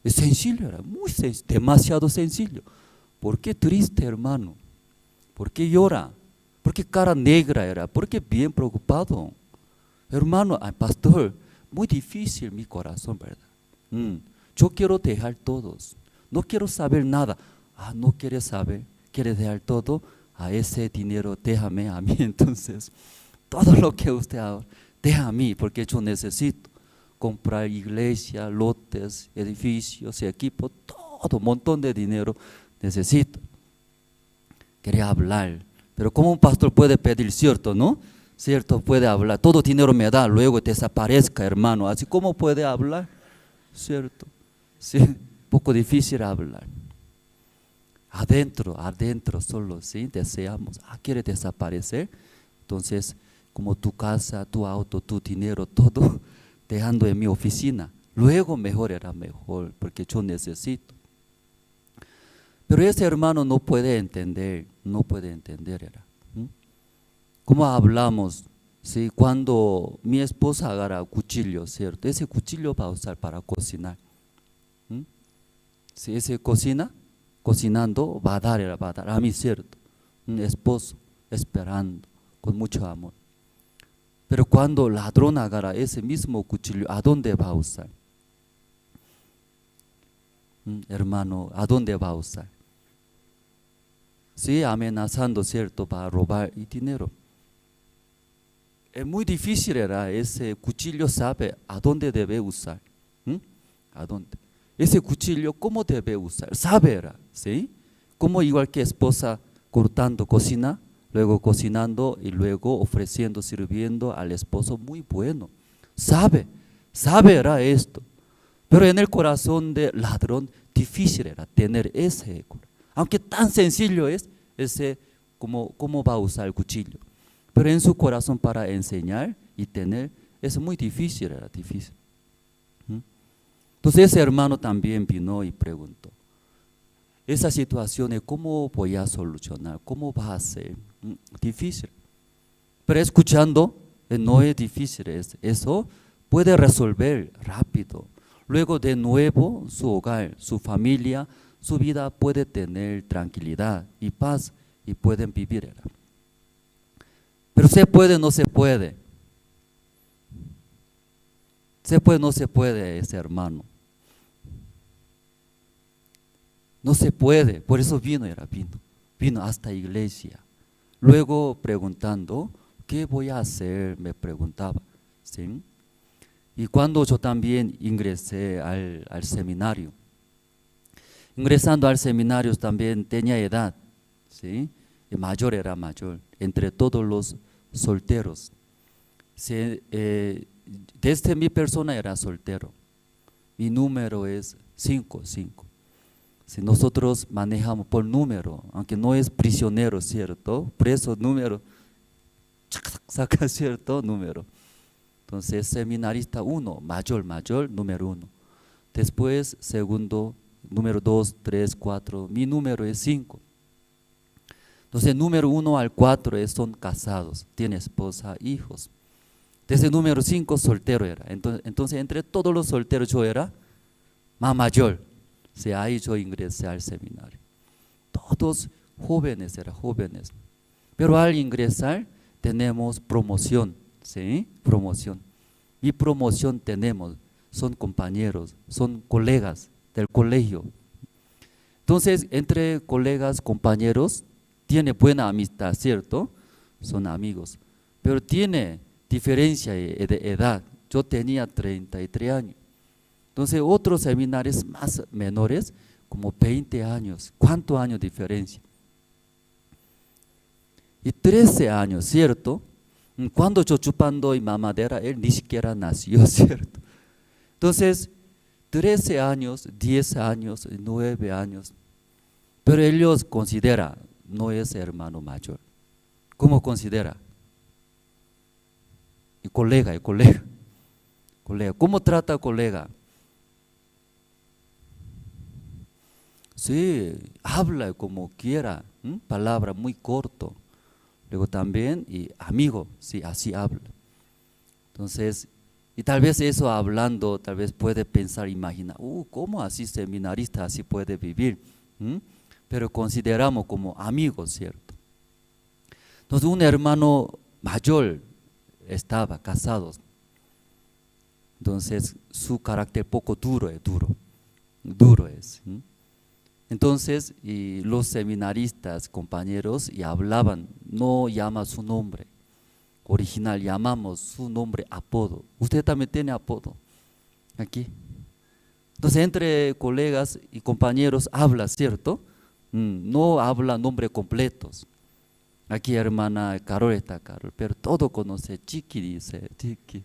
es sencillo, era muy sencillo, demasiado sencillo. ¿Por qué triste, hermano? ¿Por qué llora? ¿Por qué cara negra era? ¿Por qué bien preocupado? Hermano, pastor, muy difícil mi corazón, ¿verdad? Yo quiero dejar todos, no quiero saber nada. No quiere saber, quiere dejar todo, ese dinero déjame a mí. Entonces, todo lo que usted haga, deja a mí, porque yo necesito comprar iglesia, lotes, edificios, equipo, todo, un montón de dinero necesito. Quería hablar, pero como un pastor puede pedir, ¿cierto, no? ¿Cierto? Puede hablar, todo dinero me da, luego desaparezca, hermano, así como puede hablar, ¿cierto? Sí, poco difícil hablar. Adentro solo, ¿sí? Deseamos, quiere desaparecer, entonces como tu casa, tu auto, tu dinero, todo, dejando en mi oficina, luego era mejor, porque yo necesito. Pero ese hermano no puede entender, era. Como hablamos, ¿sí? Cuando mi esposa agarra cuchillo, ¿cierto? Ese cuchillo va a usar para cocinar. Si ese cocinando, va a dar a mí, ¿cierto? Un esposo esperando con mucho amor. Pero cuando el ladrón agarra ese mismo cuchillo, ¿a dónde va a usar? Hermano, ¿a dónde va a usar? Sí, amenazando, ¿cierto? Para robar el dinero. Es muy difícil, ese cuchillo sabe a dónde debe usar. ¿A dónde? Ese cuchillo, ¿cómo debe usar? Sabe, ¿sí? Como igual que esposa cortando cocina, luego cocinando y luego ofreciendo, sirviendo al esposo, muy bueno. Sabe esto. Pero en el corazón del ladrón, difícil era tener ese, aunque tan sencillo es, ese, ¿cómo va a usar el cuchillo? Pero en su corazón para enseñar y tener, es muy difícil, era difícil. Entonces ese hermano también vino y preguntó, esa situación, ¿cómo voy a solucionar? ¿Cómo va a ser? Difícil. Pero escuchando, no es difícil, eso puede resolver rápido. Luego de nuevo su hogar, su familia, su vida puede tener tranquilidad y paz y pueden vivir. Pero ¿se puede o no se puede? ¿Se puede? No se puede, ese hermano. No se puede, por eso vino hasta iglesia. Luego preguntando, ¿qué voy a hacer? Me preguntaba, ¿sí? Y cuando yo también ingresé al seminario, ingresando al seminario también tenía edad, ¿sí? Y mayor era mayor, entre todos los solteros. Desde mi persona era soltero, mi número es 5. Si nosotros manejamos por número, aunque no es prisionero, ¿cierto? Preso, número, saca cierto número. Entonces, seminarista 1, mayor, número 1. Después, segundo, número 2, 3, 4, mi número es 5. Entonces, número 1 al 4 son casados, tiene esposa, hijos. Desde número 5, soltero era. Entonces, entre todos los solteros yo era más mayor. Sí, ahí yo ingresé al seminario. Todos jóvenes, eran jóvenes. Pero al ingresar tenemos promoción, ¿sí? Promoción. Y promoción tenemos, son compañeros, son colegas del colegio. Entonces, entre colegas, compañeros, tiene buena amistad, ¿cierto? Son amigos. Pero tiene diferencia de edad. Yo tenía 33 años. Entonces, otros seminarios más menores, como 20 años. ¿Cuántos años de diferencia? Y 13 años, ¿cierto? Cuando yo chupando y mamadera, él ni siquiera nació, ¿cierto? Entonces, 13 años, 10 años, 9 años. Pero ellos consideran, no es hermano mayor. ¿Cómo considera? Y colega. ¿Cómo trata colega? Sí, habla como quiera, palabra muy corto. Luego también, y amigo, sí, así habla. Entonces, y tal vez eso hablando, tal vez puede pensar, imagina, ¿cómo así seminarista así puede vivir? Pero consideramos como amigos, ¿cierto? Entonces, un hermano mayor estaba casado. Entonces, su carácter poco duro es. Entonces, y los seminaristas, compañeros, y hablaban, no llama su nombre original, llamamos su nombre apodo. Usted también tiene apodo aquí. Entonces, entre colegas y compañeros habla, ¿cierto? No habla nombres completos. Aquí hermana Carol está Carol, pero todo conoce, Chiqui dice, Chiqui.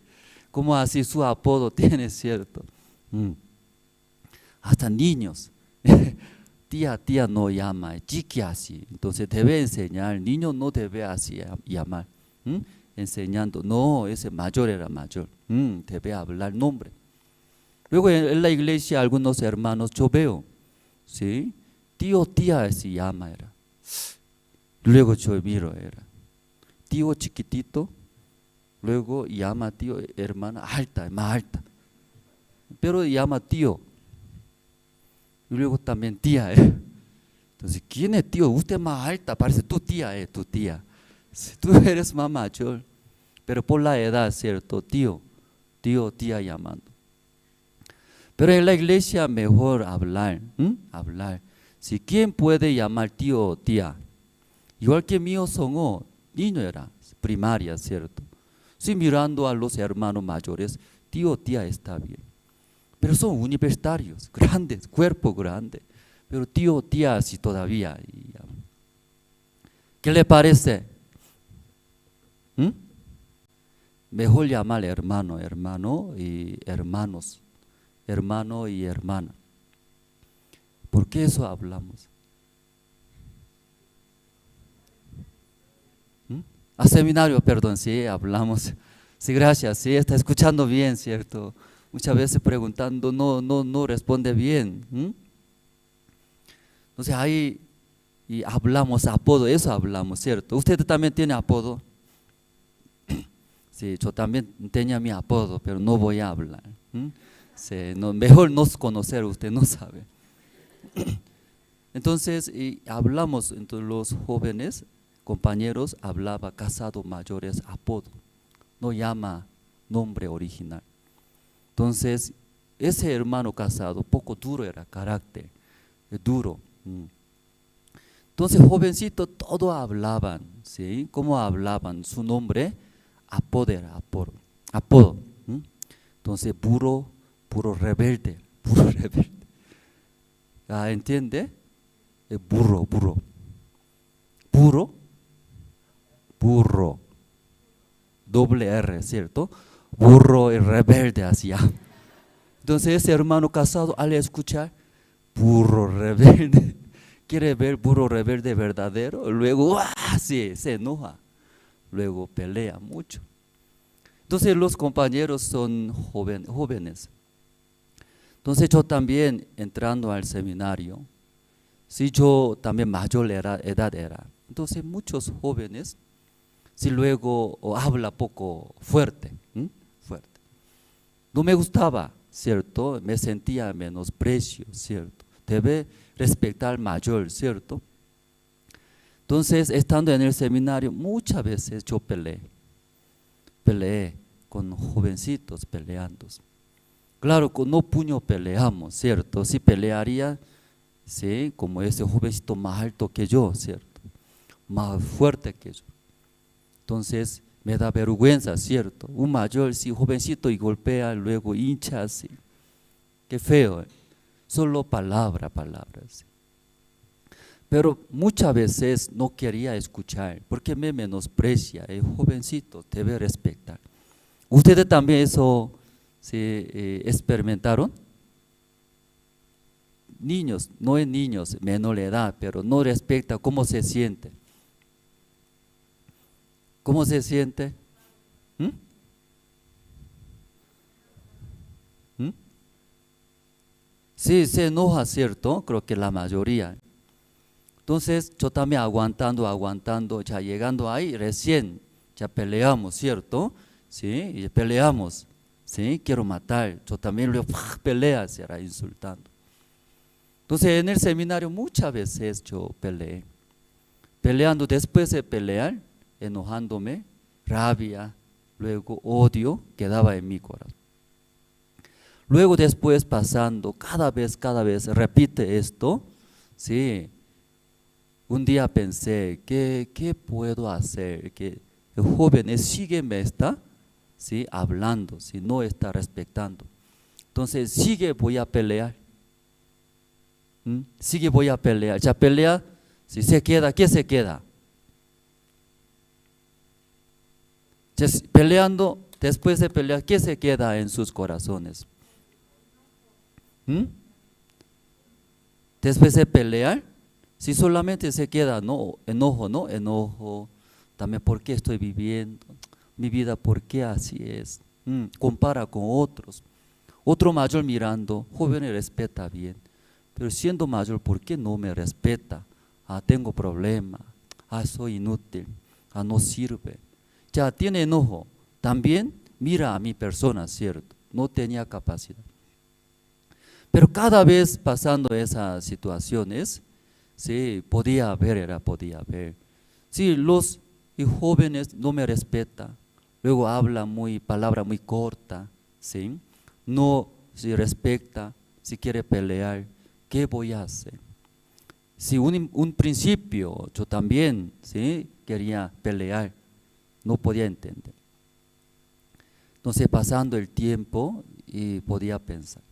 Como así su apodo tiene, ¿cierto? Hasta niños. Tía no llama, Chiqui así. Entonces debe enseñar, el niño no debe así llamar. Enseñando, no, ese mayor era mayor. Debe hablar nombre. Luego en la iglesia algunos hermanos yo veo, ¿sí? Tío, tía así llama era. Luego yo miro era. Tío chiquitito, luego llama tío, hermana alta, más alta. Pero llama tío. Y luego también tía, Entonces, ¿quién es tío? Usted es más alta, parece tu tía, tu tía. Si tú eres más mayor, pero por la edad, ¿cierto? Tío, tía llamando. Pero en la iglesia mejor hablar. Si quién puede llamar tío o tía, igual que mío son niño era, primaria, ¿cierto? Si mirando a los hermanos mayores, tío, tía está bien. Pero son universitarios, grandes, cuerpo grande. Pero tío, tía, sí todavía. ¿Qué le parece? Mejor llamar hermano y hermanos, hermano y hermana. ¿Por qué eso hablamos? A seminario, perdón, sí, hablamos. Sí, gracias, sí, está escuchando bien, ¿cierto? Muchas veces preguntando, no responde bien. Entonces ahí y hablamos apodo, eso hablamos, ¿cierto? ¿Usted también tiene apodo? Sí, yo también tenía mi apodo, pero no voy a hablar. Sí, mejor no conocer, usted no sabe. Entonces, y hablamos entre los jóvenes, compañeros, hablaba casados mayores, apodo, no llama nombre original. Entonces, ese hermano casado, poco duro era carácter, duro. Entonces, jovencito, todo hablaban, ¿sí? ¿Cómo hablaban? Su nombre, apodo era, apodo. Entonces, puro rebelde, puro rebelde. ¿Entiende? Burro, doble R, ¿cierto? Burro y rebelde hacía. Entonces ese hermano casado al escuchar burro rebelde, quiere ver burro rebelde verdadero, luego sí, se enoja, luego pelea mucho. Entonces los compañeros son jóvenes. Entonces yo también entrando al seminario, si yo también mayor edad era, entonces muchos jóvenes, si luego habla poco fuerte, no me gustaba, ¿cierto? Me sentía menosprecio, ¿cierto? Debe respetar al mayor, ¿cierto? Entonces, estando en el seminario, muchas veces yo peleé con jovencitos peleando. Claro, con no puño peleamos, ¿cierto? Si pelearía, sí, como ese jovencito más alto que yo, ¿cierto? Más fuerte que yo. Entonces, me da vergüenza, ¿cierto? Un mayor, si jovencito y golpea, luego hincha así. Qué feo, ¿eh? Solo palabras. Pero muchas veces no quería escuchar, porque me menosprecia, el jovencito debe respetar. ¿Ustedes también eso experimentaron? Niños, no es niños, menor edad, pero no respeta, ¿cómo se siente? ¿Cómo se siente? Sí, se enoja, ¿cierto? Creo que la mayoría. Entonces, yo también aguantando, ya llegando ahí, recién, ya peleamos, ¿cierto? Sí, y peleamos, ¿sí? Quiero matar, yo también le pelea, se era insultando. Entonces, en el seminario muchas veces yo peleé. Peleando, después de pelear, enojándome, rabia, luego odio quedaba en mi corazón. Luego después pasando, cada vez repite esto, sí. Un día pensé, ¿qué puedo hacer? Que el joven sigue me está, ¿sí? Hablando, si no está respetando. Entonces sigue voy a pelear. Sigue voy a pelear. Ya pelea, si se queda, ¿qué se queda? Ya peleando, después de pelear, ¿qué se queda en sus corazones? Después de pelear, si solamente se queda enojo, también por qué estoy viviendo, mi vida por qué así es, compara con otros, otro mayor mirando, joven y respeta bien, pero siendo mayor, ¿por qué no me respeta? Tengo problema, soy inútil, no sirve, ya tiene enojo, también mira a mi persona, ¿cierto? No tenía capacidad. Pero cada vez pasando esas situaciones, sí, podía ver. Sí, los jóvenes no me respetan, luego habla palabra muy corta, sí, no se respeta, si quiere pelear, ¿qué voy a hacer? Si un principio yo también, sí, quería pelear, no podía entender. Entonces pasando el tiempo y podía pensar.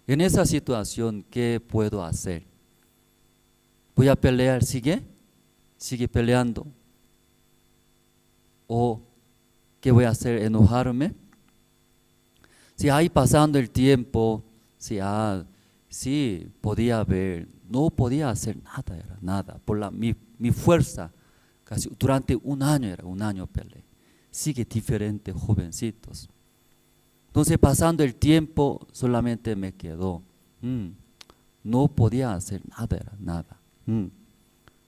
En esa situación, ¿qué puedo hacer? ¿Voy a pelear? ¿Sigue peleando? ¿O qué voy a hacer? ¿Enojarme? Si ahí pasando el tiempo, sí, podía ver, no podía hacer nada, por mi fuerza, casi durante un año peleé. Sigue diferente, jovencitos. Entonces pasando el tiempo solamente me quedó, no podía hacer nada.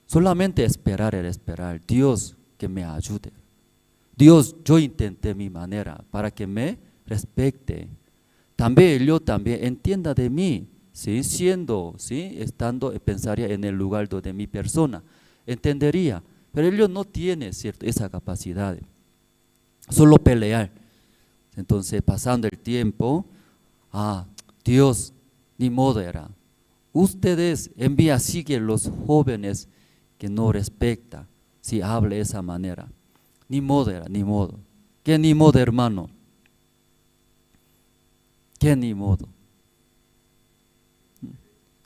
Solamente esperar, Dios que me ayude. Dios, yo intenté mi manera para que me respete. También yo entienda de mí, ¿sí? Estando, pensaría en el lugar de mi persona, entendería, pero él no tiene, ¿cierto?, esa capacidad, solo pelear. Entonces, pasando el tiempo, Dios, ni modo era. Ustedes envían, siguen los jóvenes que no respetan, si habla de esa manera. Ni modo era, ni modo. ¿Qué ni modo, hermano? ¿Qué ni modo?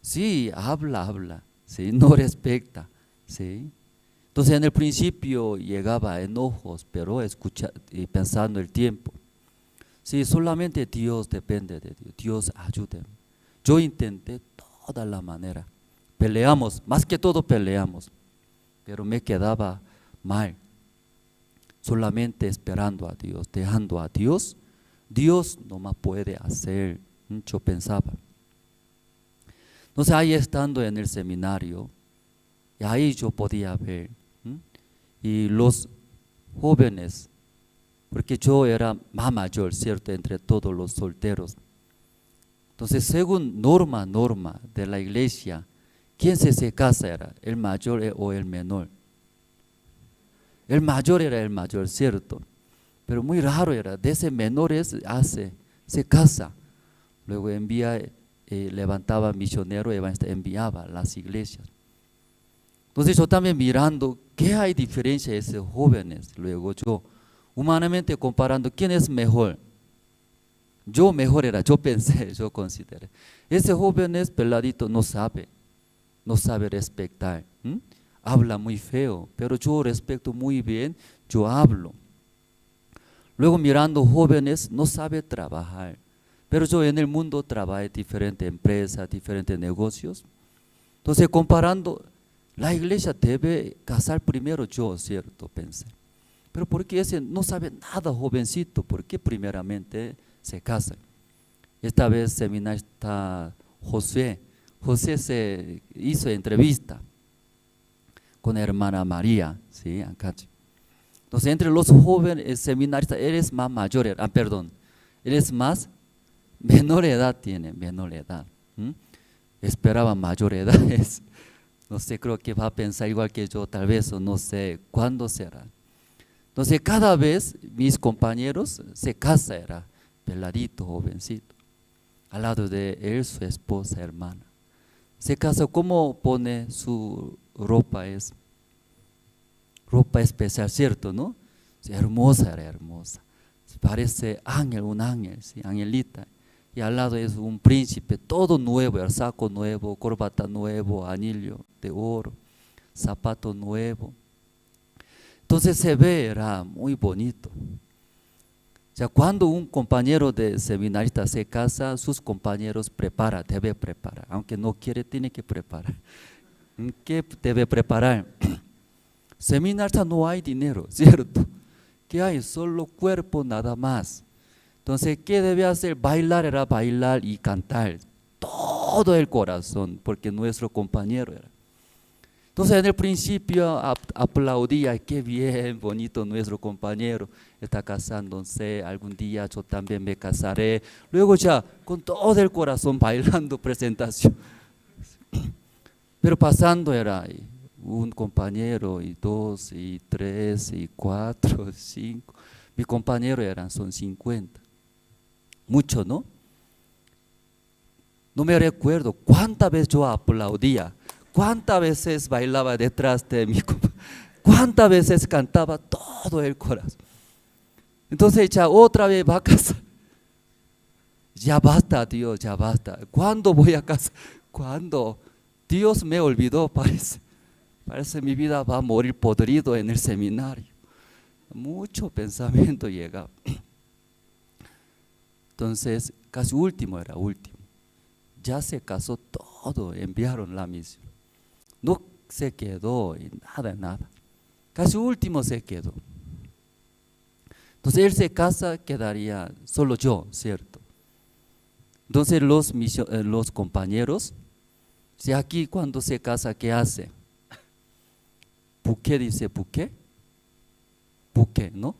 Sí, habla, sí, no respecta, sí. Entonces en el principio llegaba a enojos, pero y pensando el tiempo. Sí, solamente Dios depende de Dios, Dios ayúdeme. Yo intenté toda la manera, peleamos, más que todo peleamos, pero me quedaba mal. Solamente esperando a Dios, dejando a Dios, Dios no más puede hacer, yo pensaba. Entonces ahí estando en el seminario, y ahí yo podía ver, y los jóvenes, porque yo era más mayor, ¿cierto?, entre todos los solteros. Entonces según norma de la iglesia, ¿quién se casa era? ¿El mayor o el menor? El mayor era el mayor, ¿cierto? Pero muy raro era, de ese menor se casa, luego levantaba misionero, enviaba a las iglesias. Entonces yo también mirando, ¿qué hay diferencia de esos jóvenes? Luego yo, humanamente comparando, ¿quién es mejor? Yo mejor era, yo pensé, yo consideré. Ese joven es peladito, no sabe respetar, habla muy feo, pero yo respeto muy bien, yo hablo. Luego mirando jóvenes, no sabe trabajar, pero yo en el mundo trabajé en diferentes empresas, diferentes negocios. Entonces comparando, la iglesia debe casar primero yo, ¿cierto? Pensé. Pero ¿por qué ese no sabe nada jovencito? ¿Por qué primeramente se casa? Esta vez seminarista José se hizo entrevista con la hermana María, ¿sí? Entonces entre los jóvenes seminaristas, eres más mayor, eres más, menor edad tiene, menor edad. Esperaba mayor edad, no sé, creo que va a pensar igual que yo, tal vez, o no sé cuándo será. Entonces cada vez mis compañeros se casan, era peladito, jovencito, al lado de él su esposa, hermana. Se casa, ¿cómo pone su ropa? Es ropa especial, ¿cierto? ¿No? Sí, hermosa, era hermosa. Parece ángel, un ángel, ¿sí? Angelita. Y al lado es un príncipe, todo nuevo, el saco nuevo, corbata nuevo, anillo de oro, zapato nuevo. Entonces se ve, era muy bonito. O sea, cuando un compañero de seminarista se casa, sus compañeros debe preparar, aunque no quiere, tiene que preparar. ¿Qué debe preparar? Seminarista no hay dinero, ¿cierto? ¿Qué hay? Solo cuerpo, nada más. Entonces, ¿qué debe hacer? Bailar, era bailar y cantar. Todo el corazón, porque nuestro compañero era. Entonces, en el principio aplaudía, qué bien, bonito nuestro compañero, está casándose, algún día yo también me casaré. Luego ya, con todo el corazón bailando presentación. Pero pasando era un compañero, y dos, y tres, y cuatro, cinco. Mi compañero son 50. Mucho, ¿no? No me recuerdo cuántas veces yo aplaudía, cuántas veces bailaba detrás de mi compañero, cuántas veces cantaba todo el corazón. Entonces ya otra vez va a casa. Ya basta, Dios, ya basta. ¿Cuándo voy a casa? ¿Cuándo? Dios me olvidó, parece. Parece mi vida va a morir podrido en el seminario. Mucho pensamiento llegaba. Entonces, casi último. Ya se casó todo, enviaron la misión. No se quedó y nada. Casi último se quedó. Entonces él se casa, quedaría solo yo, ¿cierto? Entonces los compañeros, si aquí cuando se casa, ¿qué hace? Buqué, dice buqué, ¿no?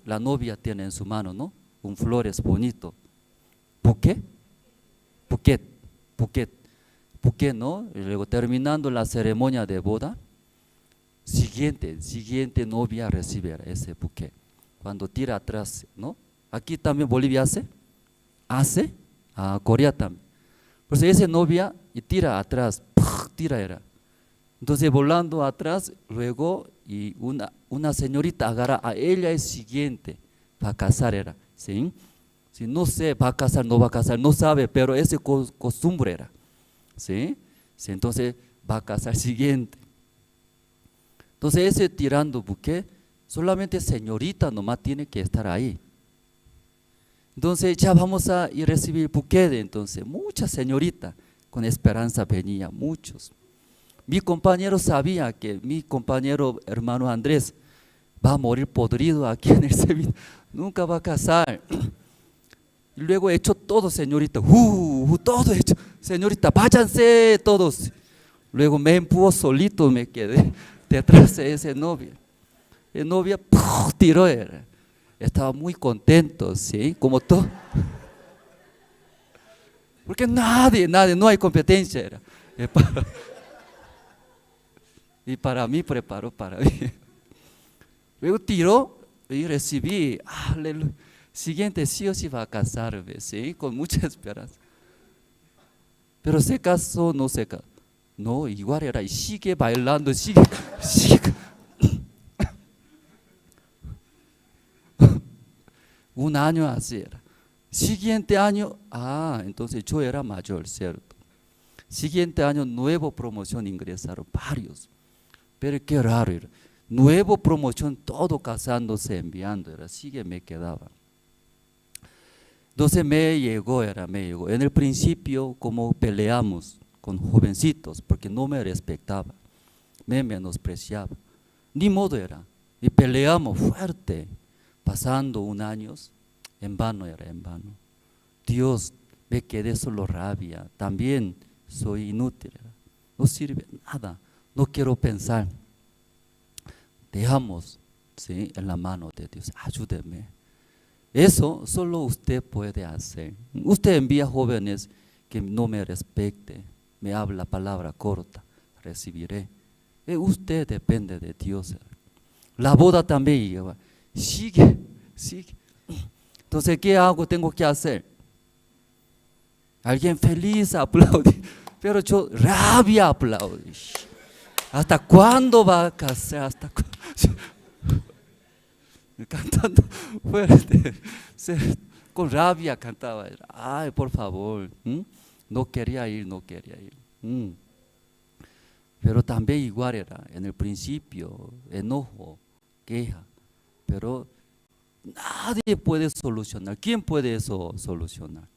La novia tiene en su mano, ¿no? Un flores bonito. Buqué, ¿no? Y luego terminando la ceremonia de boda, siguiente novia recibe ese buqué. Cuando tira atrás, ¿no? Aquí también Bolivia hace, Corea también. Pues esa novia y tira atrás, tira era. Entonces volando atrás, luego y una señorita agarra a ella el siguiente para casar era, ¿sí? Si no sé, va a casar, no va a casar, no sabe, pero ese costumbre era, ¿sí? Sí, entonces va a casar siguiente. Entonces ese tirando buque, solamente señorita nomás tiene que estar ahí. Entonces ya vamos a ir a recibir buque de entonces, muchas señoritas con esperanza venía, muchos. Mi compañero sabía que mi compañero hermano Andrés va a morir podrido aquí en el seminario, nunca va a casar. Y luego he hecho todo, señorita, todo hecho, señorita, váyanse todos. Luego me empujó solito, me quedé detrás de ese novia. El novia tiró, estaba muy contento, ¿sí? Como todo. Porque nadie, no hay competencia. Era. Y para mí preparó para mí. Luego tiró y recibí, aleluya. Siguiente sí o sí va a casarme, ¿sí? Con mucha esperanza. Pero se casó, no se casó. No, igual era, y sigue bailando, sigue. Un año así era. Siguiente año, entonces yo era mayor, ¿cierto? Siguiente año, nuevo promoción ingresaron varios. Pero qué raro era. Nuevo promoción, todo casándose, enviando, era, sigue me quedaba. Entonces me llegó. En el principio, como peleamos con jovencitos, porque no me respetaba, me menospreciaba. Ni modo era. Y peleamos fuerte, pasando un año, en vano era, en vano. Dios, me quedé solo rabia, también soy inútil, era. No sirve nada, no quiero pensar. Dejamos, ¿sí?, en la mano de Dios, ayúdeme. Eso solo usted puede hacer. Usted envía jóvenes que no me respete, me habla palabra corta, recibiré. Usted depende de Dios. La boda también lleva, sigue. Entonces, ¿qué hago? Tengo que hacer. Alguien feliz aplaude, pero yo rabia aplaude. ¿Hasta cuándo va a casar? ¿Hasta cuándo? Cantando fuerte, con rabia cantaba. Ay, por favor, no quería ir. Pero también igual era, en el principio, enojo, queja, pero nadie puede solucionar. ¿Quién puede eso solucionar?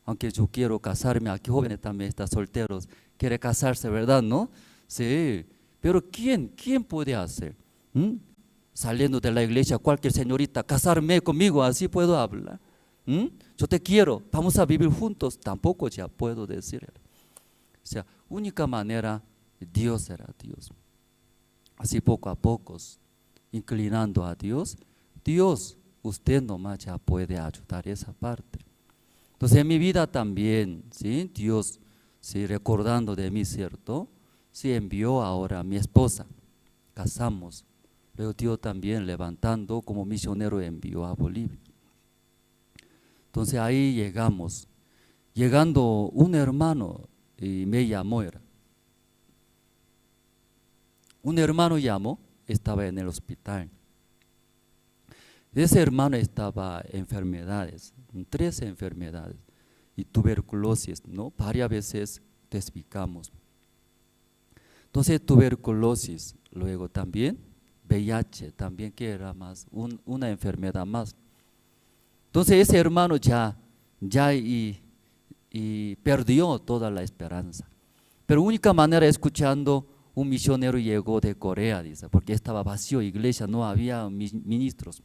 Aunque yo quiero casarme, aquí jóvenes también están solteros, quiere casarse, ¿verdad? ¿No? Sí, pero ¿quién puede hacer? Saliendo de la iglesia, cualquier señorita, casarme conmigo, así puedo hablar. Yo te quiero, vamos a vivir juntos, tampoco ya puedo decir. O sea, única manera, Dios era Dios. Así poco a poco, inclinando a Dios, usted nomás ya puede ayudar esa parte. Entonces en mi vida también, ¿sí?, Dios, ¿sí?, recordando de mí, ¿cierto? Sí, envió ahora a mi esposa, casamos. Luego Dios también levantando como misionero envió a Bolivia. Entonces ahí llegamos. Llegando un hermano y me llamó. Un hermano llamó, estaba en el hospital. Ese hermano estaba enfermedades, 13 enfermedades y tuberculosis, ¿no? Varias veces testificamos. Entonces tuberculosis, luego también VIH, también que era más, una enfermedad más. Entonces ese hermano ya perdió toda la esperanza. Pero única manera, escuchando, un misionero llegó de Corea, dice, porque estaba vacío iglesia, no había ministros.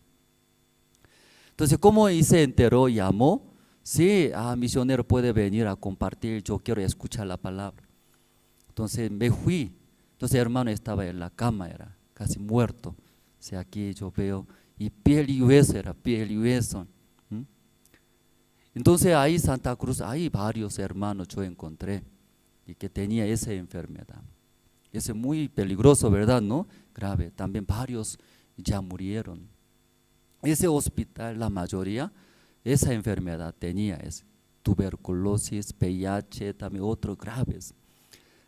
Entonces, ¿cómo se enteró? Llamó, sí, misionero puede venir a compartir, yo quiero escuchar la palabra. Entonces me fui. Entonces el hermano estaba en la cama, era casi muerto. O sea, aquí yo veo, y piel y hueso era, piel y hueso. Entonces ahí Santa Cruz, hay varios hermanos yo encontré y que tenía esa enfermedad. Ese muy peligroso, ¿verdad? ¿No? Grave. También varios ya murieron. ese hospital, la mayoría, esa enfermedad tenía, es tuberculosis, VIH, también otros graves.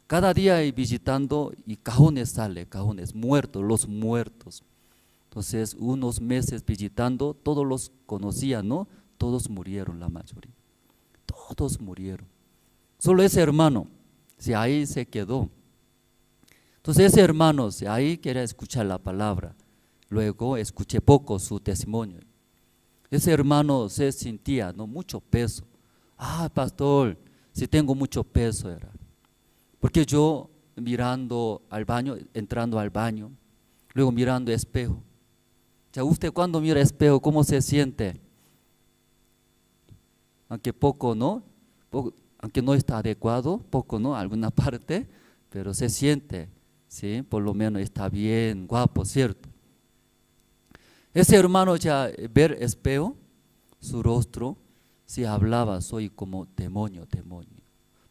Cada día visitando y cajones sale, cajones muertos, los muertos. Entonces, unos meses visitando, todos los conocían, ¿no? Todos murieron, la mayoría. Todos murieron. Solo ese hermano, si ahí se quedó. Entonces, ese hermano, si ahí quería escuchar la palabra, luego escuché poco su testimonio. Ese hermano se sentía, ¿no? Mucho peso. Ah, pastor, si tengo mucho peso era. Porque yo mirando al baño, entrando al baño, luego mirando espejo. Ya usted cuando mira espejo, ¿cómo se siente? Aunque poco, ¿no? Aunque no está adecuado, poco, ¿no? Alguna parte, pero se siente, ¿sí? Por lo menos está bien, guapo, ¿cierto? Ese hermano ya ver espejo, su rostro, si hablaba, soy como demonio,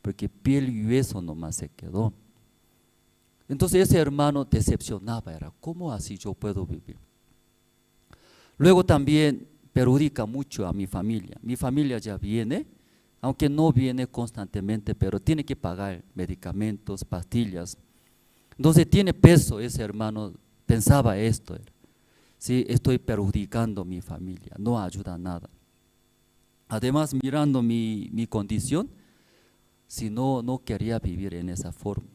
porque piel y hueso nomás se quedó. Entonces ese hermano decepcionaba, era, ¿cómo así yo puedo vivir? Luego también perjudica mucho a mi familia. Mi familia ya viene, aunque no viene constantemente, pero tiene que pagar medicamentos, pastillas. Entonces tiene peso ese hermano, pensaba esto, sí, estoy perjudicando a mi familia, no ayuda a nada. Además, mirando mi condición, si no quería vivir en esa forma.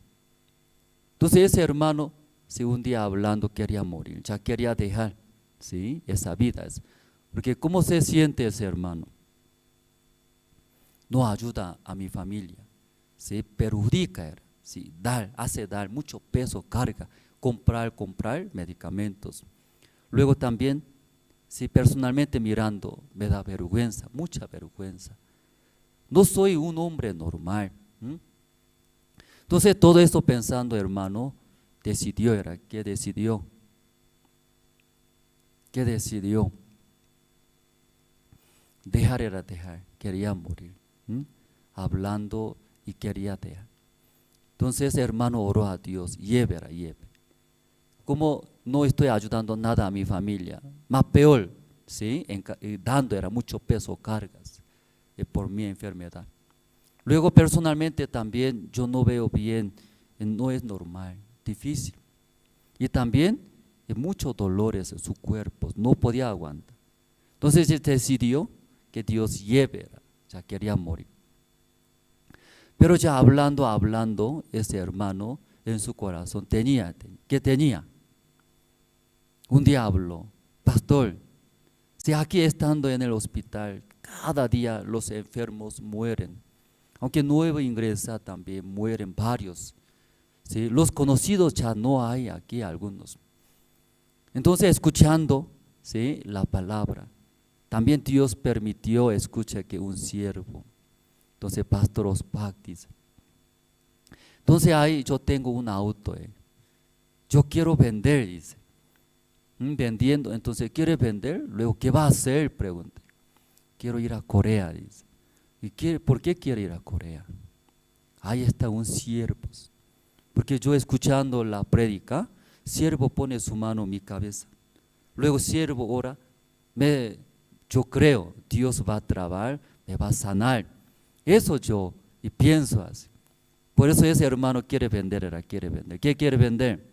Entonces ese hermano, si un día hablando quería morir, ya quería dejar, ¿sí? Esa vida. Porque ¿cómo se siente ese hermano? No ayuda a mi familia, ¿sí? Perjudica, ¿sí? Hace dar mucho peso, carga, comprar medicamentos. Luego también, si personalmente mirando, me da vergüenza, mucha vergüenza. No soy un hombre normal. Entonces todo esto pensando, hermano, ¿qué decidió? ¿Qué decidió? Dejar, quería morir. Hablando y quería dejar. Entonces hermano oró a Dios, lleve. Como no estoy ayudando nada a mi familia, más peor, ¿sí? Dando era mucho peso, cargas por mi enfermedad. Luego personalmente también yo no veo bien, no es normal, difícil. Y también muchos dolores en su cuerpo, no podía aguantar. Entonces él decidió que Dios lleve, ya quería morir. Pero ya hablando, ese hermano en su corazón ¿qué tenía? Un día habló, pastor, si aquí estando en el hospital, cada día los enfermos mueren, aunque nuevo ingresa también mueren varios, ¿sí? Los conocidos ya no hay aquí algunos. Entonces escuchando, ¿sí? La palabra, también Dios permitió, escucha que un siervo, entonces Pastor Ospak dice, entonces ahí yo tengo un auto, yo quiero vender, dice. Vendiendo, entonces quiere vender, luego ¿qué va a hacer? Pregunta. Quiero ir a Corea, dice. ¿Y por qué quiere ir a Corea? Ahí está un siervo. Porque yo escuchando la prédica, siervo pone su mano en mi cabeza. Luego siervo ora, yo creo, Dios va a trabajar, me va a sanar. Eso yo, y pienso así. Por eso ese hermano quiere vender. ¿Qué quiere vender?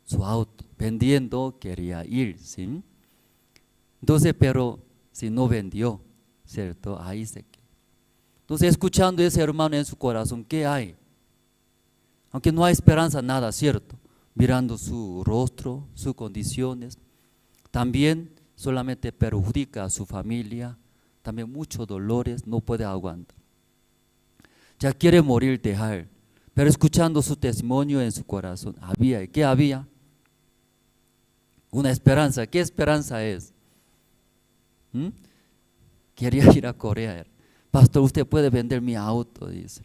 Su auto. Vendiendo quería ir, ¿sí? Entonces, pero si no vendió, ¿cierto? Ahí se quedó. Entonces, escuchando a ese hermano en su corazón, ¿qué hay? Aunque no hay esperanza, nada, ¿cierto? Mirando su rostro, sus condiciones, también solamente perjudica a su familia, también muchos dolores, no puede aguantar. Ya quiere morir, dejar, pero escuchando su testimonio en su corazón, ¿qué había? Una esperanza. ¿Qué esperanza es? Quería ir a Corea. Pastor, usted puede vender mi auto, dice.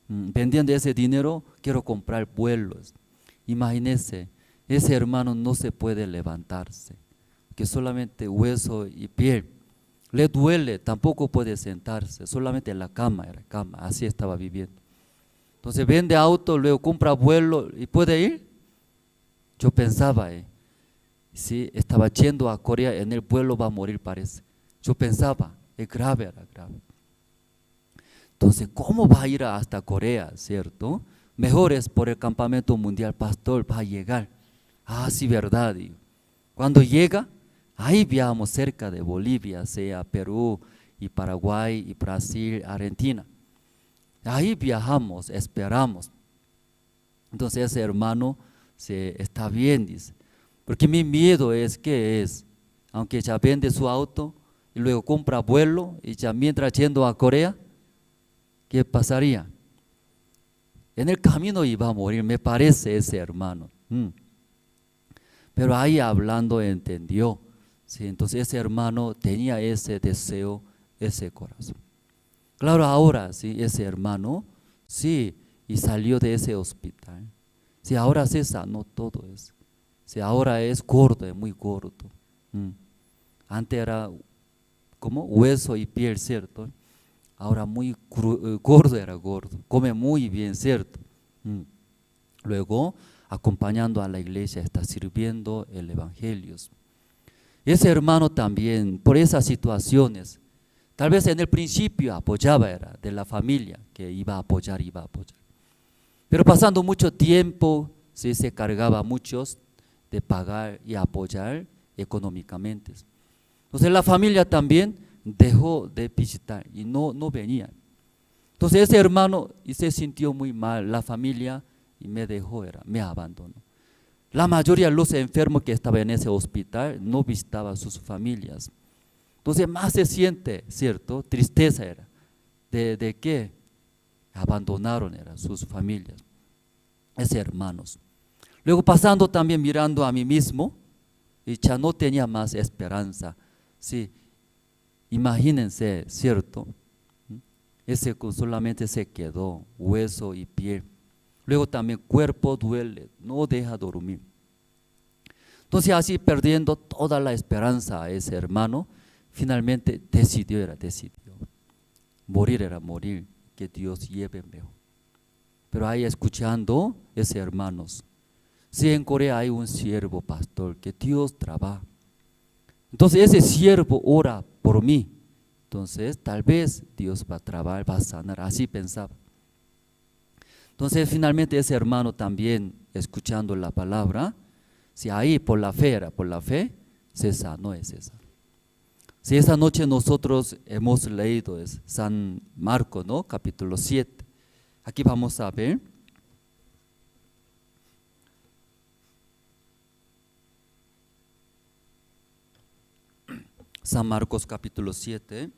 Vendiendo ese dinero, quiero comprar vuelos. Imagínese, ese hermano no se puede levantarse, que solamente hueso y piel. Le duele, tampoco puede sentarse, solamente en la cama, así estaba viviendo. Entonces vende auto, luego compra vuelo y puede ir. Yo pensaba, sí, estaba yendo a Corea, en el vuelo va a morir parece. Yo pensaba, es grave, era grave. Entonces, ¿cómo va a ir hasta Corea, cierto? Mejor es por el campamento mundial, pastor, va a llegar. Ah, sí, verdad. Digo. Cuando llega, ahí viajamos cerca de Bolivia, sea Perú y Paraguay y Brasil, Argentina. Ahí viajamos, esperamos. Entonces ese hermano está bien, dice. Porque mi miedo es que aunque ya vende su auto y luego compra vuelo y ya mientras yendo a Corea, ¿qué pasaría? En el camino iba a morir, me parece ese hermano. Pero ahí hablando entendió. ¿Sí? Entonces ese hermano tenía ese deseo, ese corazón. Claro, ahora sí, ese hermano, sí, y salió de ese hospital. Sí, ahora se sanó todo eso. Sí, ahora es gordo, es muy gordo. Antes era como hueso y piel, ¿cierto? Ahora muy gordo era gordo, come muy bien, ¿cierto? Luego, acompañando a la iglesia, está sirviendo el evangelio. Ese hermano también, por esas situaciones, tal vez en el principio apoyaba, era de la familia que iba a apoyar. Pero pasando mucho tiempo, sí, se cargaba a muchos de pagar y apoyar económicamente. Entonces la familia también dejó de visitar y no venía. Entonces ese hermano y se sintió muy mal, la familia y me dejó, me abandonó. La mayoría de los enfermos que estaban en ese hospital no visitaban a sus familias. Entonces más se siente, ¿cierto? Tristeza era. ¿De qué? Abandonaron sus familias, esos hermanos. Luego pasando también mirando a mí mismo, y ya no tenía más esperanza. Sí, imagínense, ¿cierto? Ese solamente se quedó hueso y piel. Luego también cuerpo duele, no deja dormir. Entonces así perdiendo toda la esperanza a ese hermano, finalmente decidió. Morir era morir, que Dios lleve mejor. Pero ahí escuchando ese hermanos, si en Corea hay un siervo pastor que Dios trabaja. Entonces ese siervo ora por mí. Entonces tal vez Dios va a trabajar, va a sanar, así pensaba. Entonces finalmente ese hermano también escuchando la palabra, si ahí por la fe, se sanó ese. Si esta noche nosotros hemos leído es San Marcos, ¿no? Capítulo 7. Aquí vamos a ver. San Marcos capítulo 7,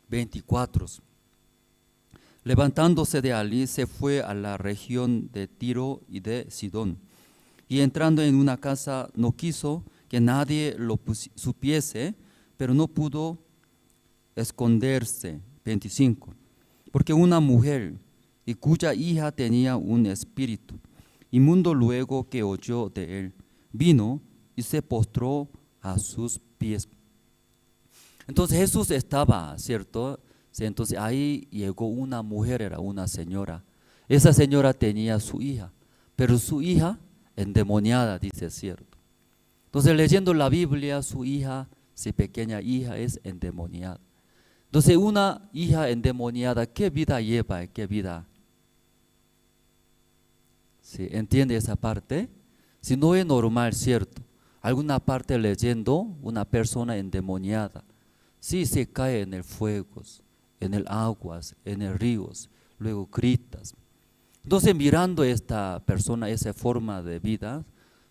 24. Levantándose de allí se fue a la región de Tiro y de Sidón. Y entrando en una casa no quiso que nadie lo supiese, pero no pudo esconderse. 25. Porque una mujer y cuya hija tenía un espíritu inmundo, luego que oyó de él, vino y se postró a sus pies. Entonces Jesús estaba, ¿cierto? Entonces ahí llegó una mujer, era una señora. Esa señora tenía su hija, pero su hija endemoniada, dice, ¿cierto? Entonces leyendo la Biblia, su hija, su pequeña hija es endemoniada. Entonces una hija endemoniada, ¿qué vida lleva? ¿Qué vida? ¿Sí? ¿Entiende esa parte? Si no es normal, ¿cierto? Alguna parte leyendo, una persona endemoniada, sí se cae en el fuego, en el agua, en el río, luego gritas. Entonces mirando esta persona, esa forma de vida,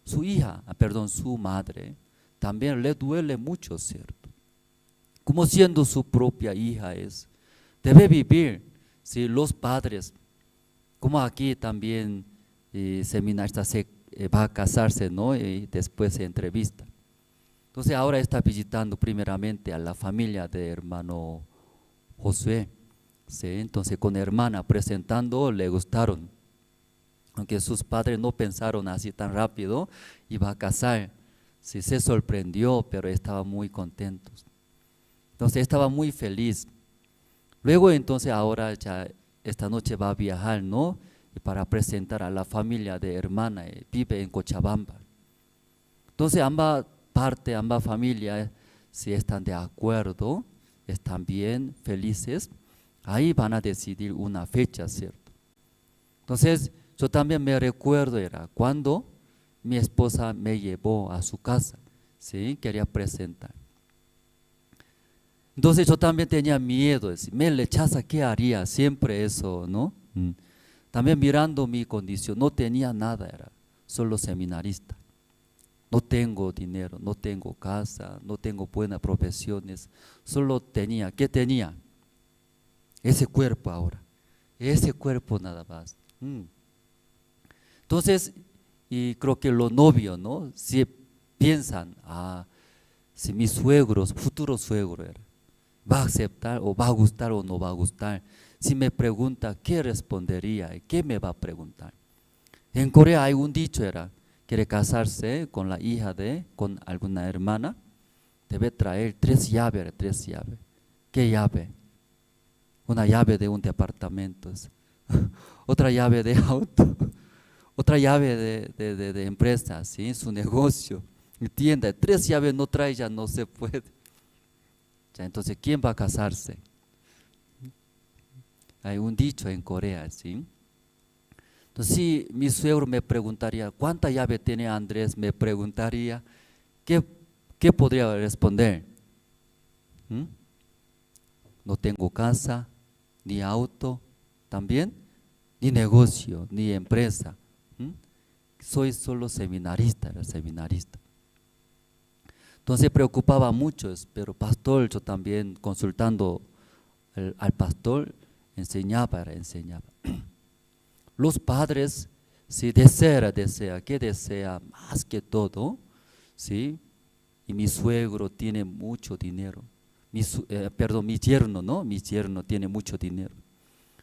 su madre, también le duele mucho, ¿cierto? Como siendo su propia hija debe vivir, ¿sí? Los padres, como aquí también seminarista va a casarse, ¿no? Y después se entrevista. Entonces ahora está visitando primeramente a la familia de hermano Josué, ¿sí? Entonces con hermana presentando le gustaron, aunque sus padres no pensaron así tan rápido, iba a casar, sí, se sorprendió, pero estaba muy contentos. Entonces estaba muy feliz. Luego entonces ahora ya esta noche va a viajar, ¿no? para presentar a la familia de hermana, vive en Cochabamba. Entonces ambas partes, ambas familias, si están de acuerdo, están bien, felices, ahí van a decidir una fecha, ¿cierto? Entonces yo también me recuerdo, era cuando mi esposa me llevó a su casa, ¿sí? Quería presentar. Entonces yo también tenía miedo, si me rechaza, ¿qué haría? Siempre eso, ¿no? También mirando mi condición, no tenía nada, era solo seminarista. No tengo dinero, no tengo casa, no tengo buenas profesiones, solo tenía, ¿qué tenía? Ese cuerpo ahora, ese cuerpo nada más. Entonces, y creo que los novios, ¿no? Si piensan, si mi suegro, futuro suegro era, ¿va a aceptar o va a gustar o no va a gustar? Si me pregunta, ¿qué respondería? ¿Qué me va a preguntar? En Corea hay un dicho, era, quiere casarse con la hija con alguna hermana, debe traer 3 llaves, 3 llaves. ¿Qué llave? Una llave de un departamento, otra llave de auto, otra llave de empresa, ¿sí? Su negocio, tienda. 3 llaves no trae, ya no se puede. Ya, entonces, ¿quién va a casarse? Hay un dicho en Corea, ¿sí? Entonces, si mi suegro me preguntaría, ¿cuánta llave tiene Andrés? Me preguntaría, ¿qué podría responder? No tengo casa, ni auto, también, ni negocio, ni empresa. Soy solo seminarista, era seminarista. Entonces preocupaba mucho, pero pastor, yo también consultando al pastor, enseñaba. Los padres, si desea, ¿qué desea? Más que todo, ¿sí? Y mi suegro tiene mucho dinero. Mi yerno, ¿no? Mi yerno tiene mucho dinero.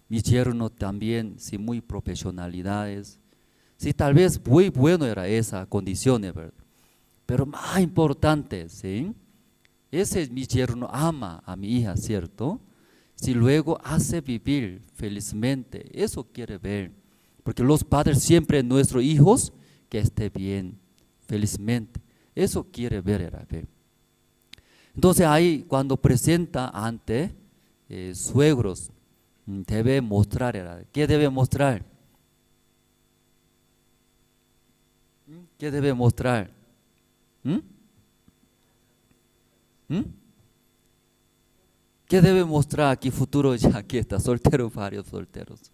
Mi yerno también, sí, muy profesionalidades. Sí, tal vez muy bueno era esa condición, ¿verdad? Pero más importante, ¿sí? Ese mi yerno ama a mi hija, ¿cierto? Si luego hace vivir felizmente, eso quiere ver. Porque los padres siempre nuestros hijos que esté bien, felizmente. Eso quiere ver, era ver. Entonces ahí cuando presenta ante suegros, debe mostrar, ¿qué debe mostrar? ¿Qué debe mostrar? ¿Qué debe mostrar aquí futuro? Ya aquí está, soltero, varios solteros.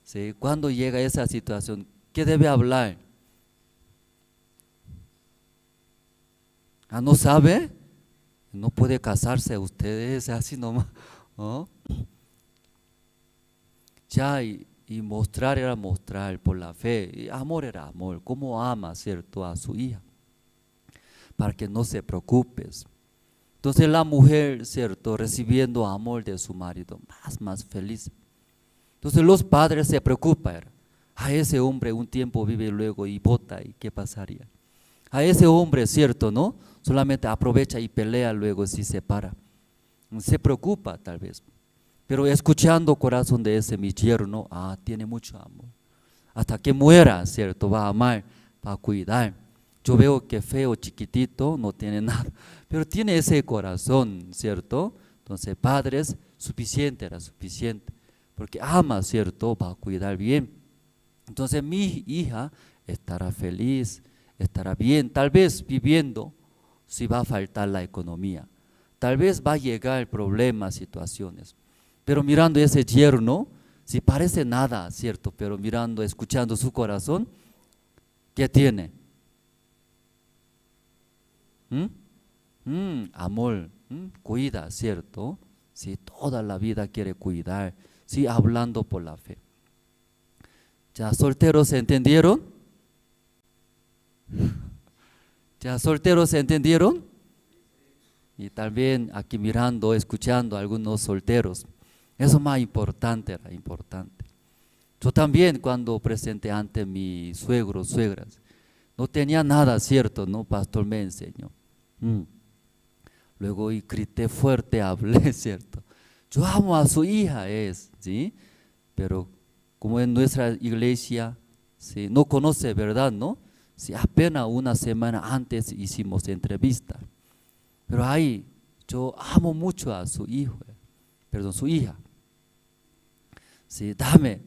¿Sí? Cuando llega esa situación, ¿qué debe hablar? ¿No sabe? No puede casarse ustedes así nomás, ¿no? Ya y mostrar era mostrar por la fe, y amor era amor, como ama, ¿cierto?, a su hija, para que no se preocupes. Entonces la mujer, ¿cierto?, recibiendo amor de su marido, más feliz. Entonces los padres se preocupan, ese hombre un tiempo vive luego y bota, ¿y qué pasaría? A ese hombre, ¿cierto?, ¿no? Solamente aprovecha y pelea luego si se separa. Se preocupa tal vez. Pero escuchando corazón de ese mi yerno, tiene mucho amor. Hasta que muera, ¿cierto? Va a amar, va a cuidar. Yo veo que feo, chiquitito, no tiene nada, pero tiene ese corazón, ¿cierto? Entonces, padres, era suficiente, porque ama, ¿cierto? Va a cuidar bien. Entonces, mi hija estará feliz, estará bien, tal vez viviendo, si va a faltar la economía, tal vez va a llegar problemas, situaciones. Pero mirando ese yerno, si parece nada, ¿cierto? Pero mirando, escuchando su corazón, ¿qué tiene? Amor, cuida, ¿cierto? Si toda la vida quiere cuidar, sí, hablando por la fe. ¿Ya solteros se entendieron? ¿Ya solteros se entendieron? Y también aquí mirando, escuchando a algunos solteros. Eso más importante, era importante. Yo también cuando presenté ante mis suegros, suegras, no tenía nada, ¿cierto? No, pastor me enseñó. Luego y grité fuerte, hablé, ¿cierto? Yo amo a su hija, ¿sí? Pero como en nuestra iglesia, ¿sí? No conoce, ¿verdad? ¿No? Sí, apenas una semana antes hicimos entrevista. Pero ahí yo amo mucho a su hijo, su hija. Sí,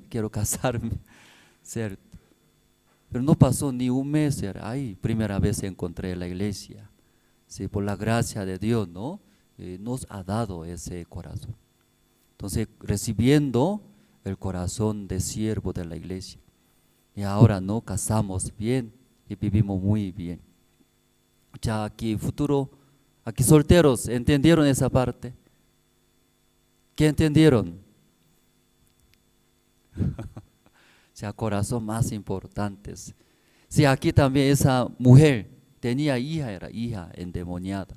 quiero casarme, ¿cierto? Pero no pasó ni un mes, era ahí, primera vez encontré la iglesia. Sí, por la gracia de Dios, ¿no? Nos ha dado ese corazón. Entonces, recibiendo el corazón de siervo de la iglesia. Y ahora, ¿no? Casamos bien y vivimos muy bien. Ya aquí aquí solteros, ¿entendieron esa parte? ¿Qué entendieron? Ya corazón más importantes. Sí, aquí también esa mujer tenía hija, era hija endemoniada.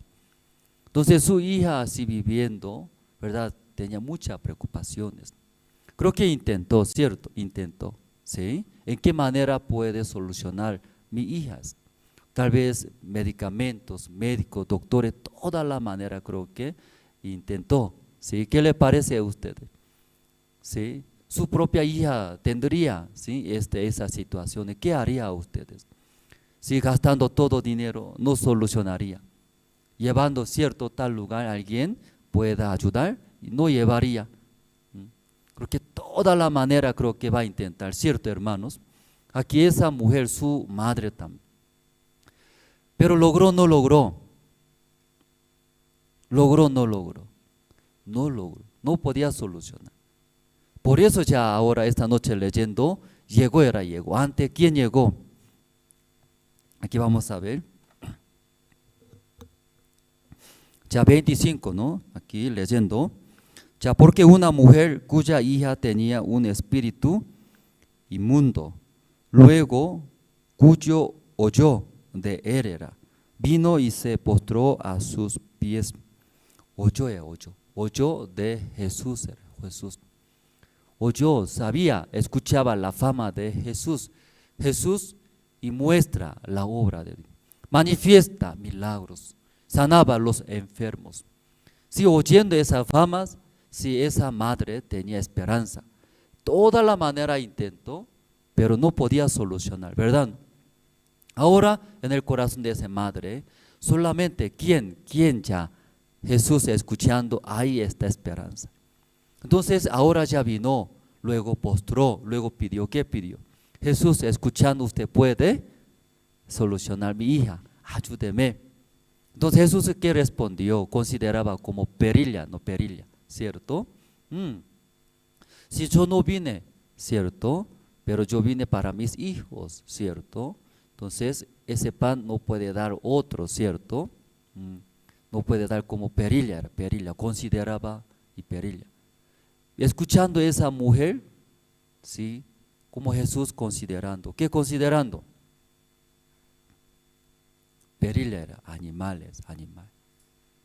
Entonces su hija así viviendo, ¿verdad? Tenía muchas preocupaciones. Creo que intentó, ¿cierto? Intentó, ¿sí? ¿En qué manera puede solucionar mi hija? Tal vez medicamentos, médicos, doctores, toda la manera creo que intentó, ¿sí? ¿Qué le parece a usted? ¿Sí? Su propia hija tendría, ¿sí? Esa situación, ¿qué haría a ustedes? Si gastando todo dinero no solucionaría, llevando cierto tal lugar alguien pueda ayudar, no llevaría. Creo que toda la manera creo que va a intentar, ¿cierto, hermanos? Aquí esa mujer, su madre también. Pero logró, no logró. Logró, no logró. No logró, no podía solucionar. Por eso ya ahora esta noche leyendo, llegó. Antes, ¿quién llegó? Aquí vamos a ver. Ya 25, ¿no? Aquí leyendo. Ya porque una mujer cuya hija tenía un espíritu inmundo, luego cuyo oyó de él era, vino y se postró a sus pies. Oyó de Jesús, Jesús. Oyó, sabía, escuchaba la fama de Jesús. Jesús y muestra la obra de Dios. Manifiesta milagros, sanaba a los enfermos. Si oyendo esas famas, si esa madre tenía esperanza, toda la manera intentó, pero no podía solucionar, ¿verdad? Ahora en el corazón de esa madre, solamente ¿quién ya? Jesús escuchando, ahí está esperanza. Entonces ahora ya vino, luego postró, luego pidió, ¿qué pidió? Jesús escuchando, usted puede solucionar mi hija, ayúdeme. Entonces Jesús, ¿qué respondió? Consideraba como perilla, ¿cierto? Si yo no vine, ¿cierto? Pero yo vine para mis hijos, ¿cierto? Entonces ese pan no puede dar otro, ¿cierto? No puede dar como perilla, consideraba y perilla. Escuchando esa mujer, ¿sí? Como Jesús considerando, ¿qué considerando? Perilla era animales.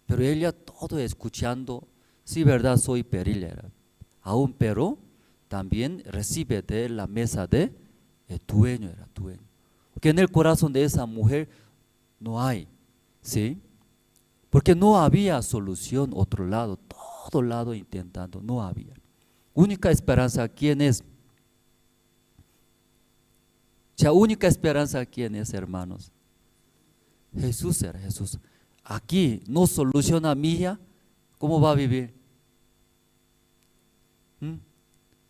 Pero ella todo escuchando, sí, verdad, soy perilla, aún pero también recibe de la mesa de el dueño. Porque en el corazón de esa mujer no hay, ¿sí? Porque no había solución otro lado, todo lado intentando, no había. Única esperanza, ¿quién es? La única esperanza, ¿quién es, hermanos? Jesús era Jesús. Aquí no soluciona mi hija, ¿cómo va a vivir?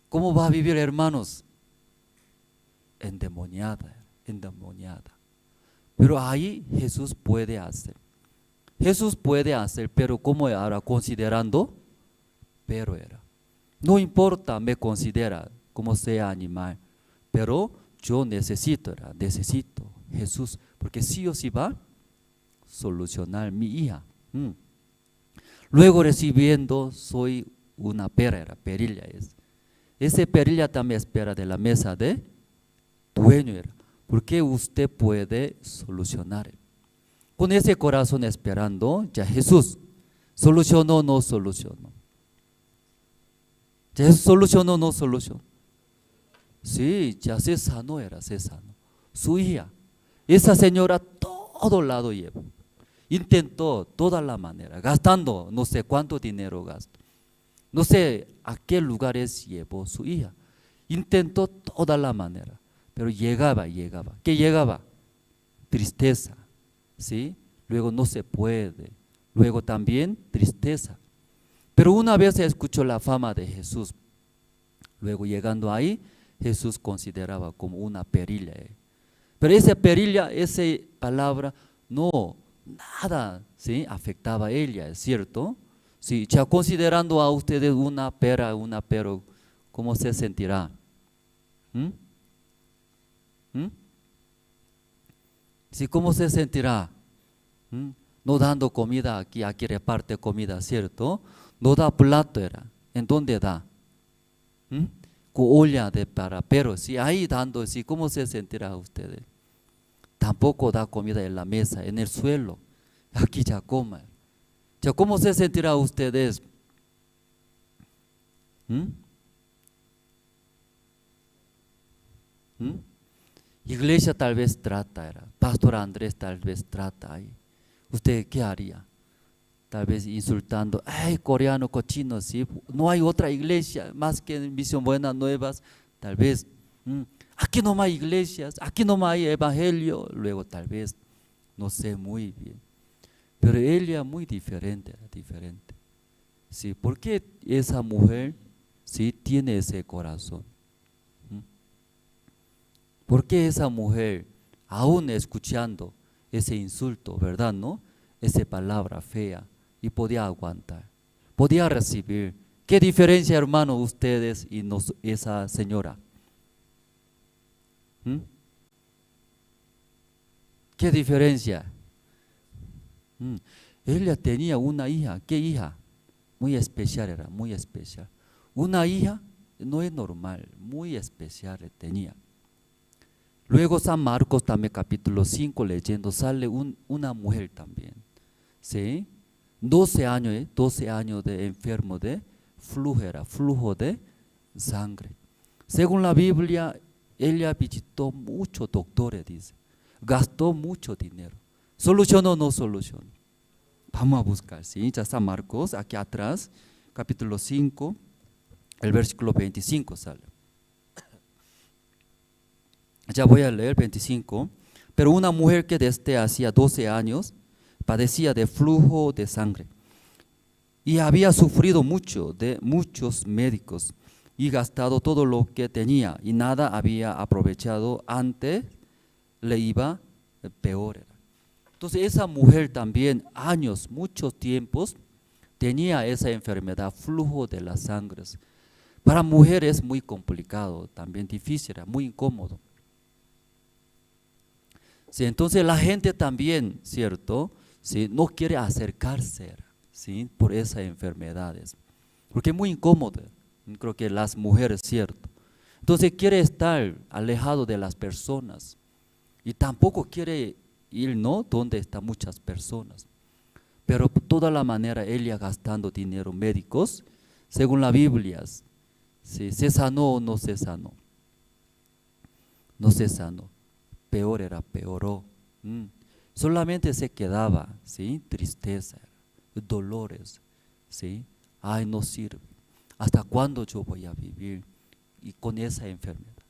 ¿Cómo va a vivir, hermanos? Endemoniada. Pero ahí Jesús puede hacer. Pero ¿cómo ahora considerando? Pero era. No importa, me considera como sea animal, pero yo necesito Jesús, porque sí o sí va a solucionar mi hija. Luego recibiendo, soy una perilla es. Ese perilla también espera de la mesa de dueño era, porque usted puede solucionar. Con ese corazón esperando, ya Jesús solucionó o no solucionó. ¿Ya solucionó o no solucionó? Sí, ya se sanó. Su hija, esa señora todo lado llevó. Intentó toda la manera, gastando no sé cuánto dinero gastó. No sé a qué lugares llevó su hija. Intentó toda la manera, pero llegaba. ¿Qué llegaba? Tristeza, ¿sí? Luego no se puede, luego también tristeza. Pero una vez escuchó la fama de Jesús, luego llegando ahí, Jesús consideraba como una perilla. Pero esa perilla, esa palabra, no, nada, ¿sí? Afectaba a ella, ¿es cierto? Sí, ya considerando a ustedes una pera, una pero, ¿cómo se sentirá? ¿Mm? ¿Mm? Sí, ¿cómo se sentirá? ¿Mm? No dando comida aquí reparte comida, ¿cierto? No da plato era. ¿En dónde da? ¿Mm? Con olla para pero, sí, ahí dando, sí, ¿cómo se sentirá ustedes? Tampoco da comida en la mesa, en el suelo. Aquí ya coma. Ya, ¿cómo se sentirá ustedes? ¿Mm? ¿Mm? Iglesia tal vez trata, Pastor Andrés tal vez trata ahí. ¿Usted qué haría? Tal vez insultando, ay, coreano, cochino, sí, no hay otra iglesia más que en Misión Buenas Nuevas, tal vez, aquí no hay iglesias, aquí no hay evangelio, luego tal vez, no sé muy bien. Pero ella muy diferente, diferente. Sí, ¿por qué esa mujer sí tiene ese corazón? ¿Por qué esa mujer, aún escuchando ese insulto, verdad, no? Esa palabra fea, y podía aguantar, podía recibir? ¿Qué diferencia, hermano, ustedes y esa señora? ¿Qué diferencia? Ella tenía una hija. ¿Qué hija? Muy especial era, muy especial. Una hija no es normal, muy especial tenía. Luego San Marcos también capítulo 5 leyendo sale una mujer también, ¿sí? 12 años de enfermo de flujo de sangre. Según la Biblia, ella visitó muchos doctores, dice, gastó mucho dinero. ¿Solucionó o no solucionó? Vamos a buscar, ¿sí? Ya San Marcos, aquí atrás, capítulo 5, el versículo 25 sale. Ya voy a leer 25. Pero una mujer que desde hacía 12 años padecía de flujo de sangre y había sufrido mucho de muchos médicos y gastado todo lo que tenía y nada había aprovechado, antes le iba peor. Entonces esa mujer también años, muchos tiempos tenía esa enfermedad, flujo de las sangres. Para mujeres muy complicado, también difícil, muy incómodo. Sí, entonces la gente también, ¿cierto? Sí, no quiere acercarse, ¿sí? Por esas enfermedades, porque es muy incómodo, creo que las mujeres, ¿cierto? Entonces quiere estar alejado de las personas y tampoco quiere ir, ¿no? Donde están muchas personas. Pero de toda la manera ella gastando dinero médicos, según la Biblia, ¿sí? ¿Se sanó o no se sanó? No se sanó. Peor era, peoró. Solamente se quedaba, ¿sí? Tristeza, dolores, ¿sí? Ay, no sirve. ¿Hasta cuándo yo voy a vivir y con esa enfermedad?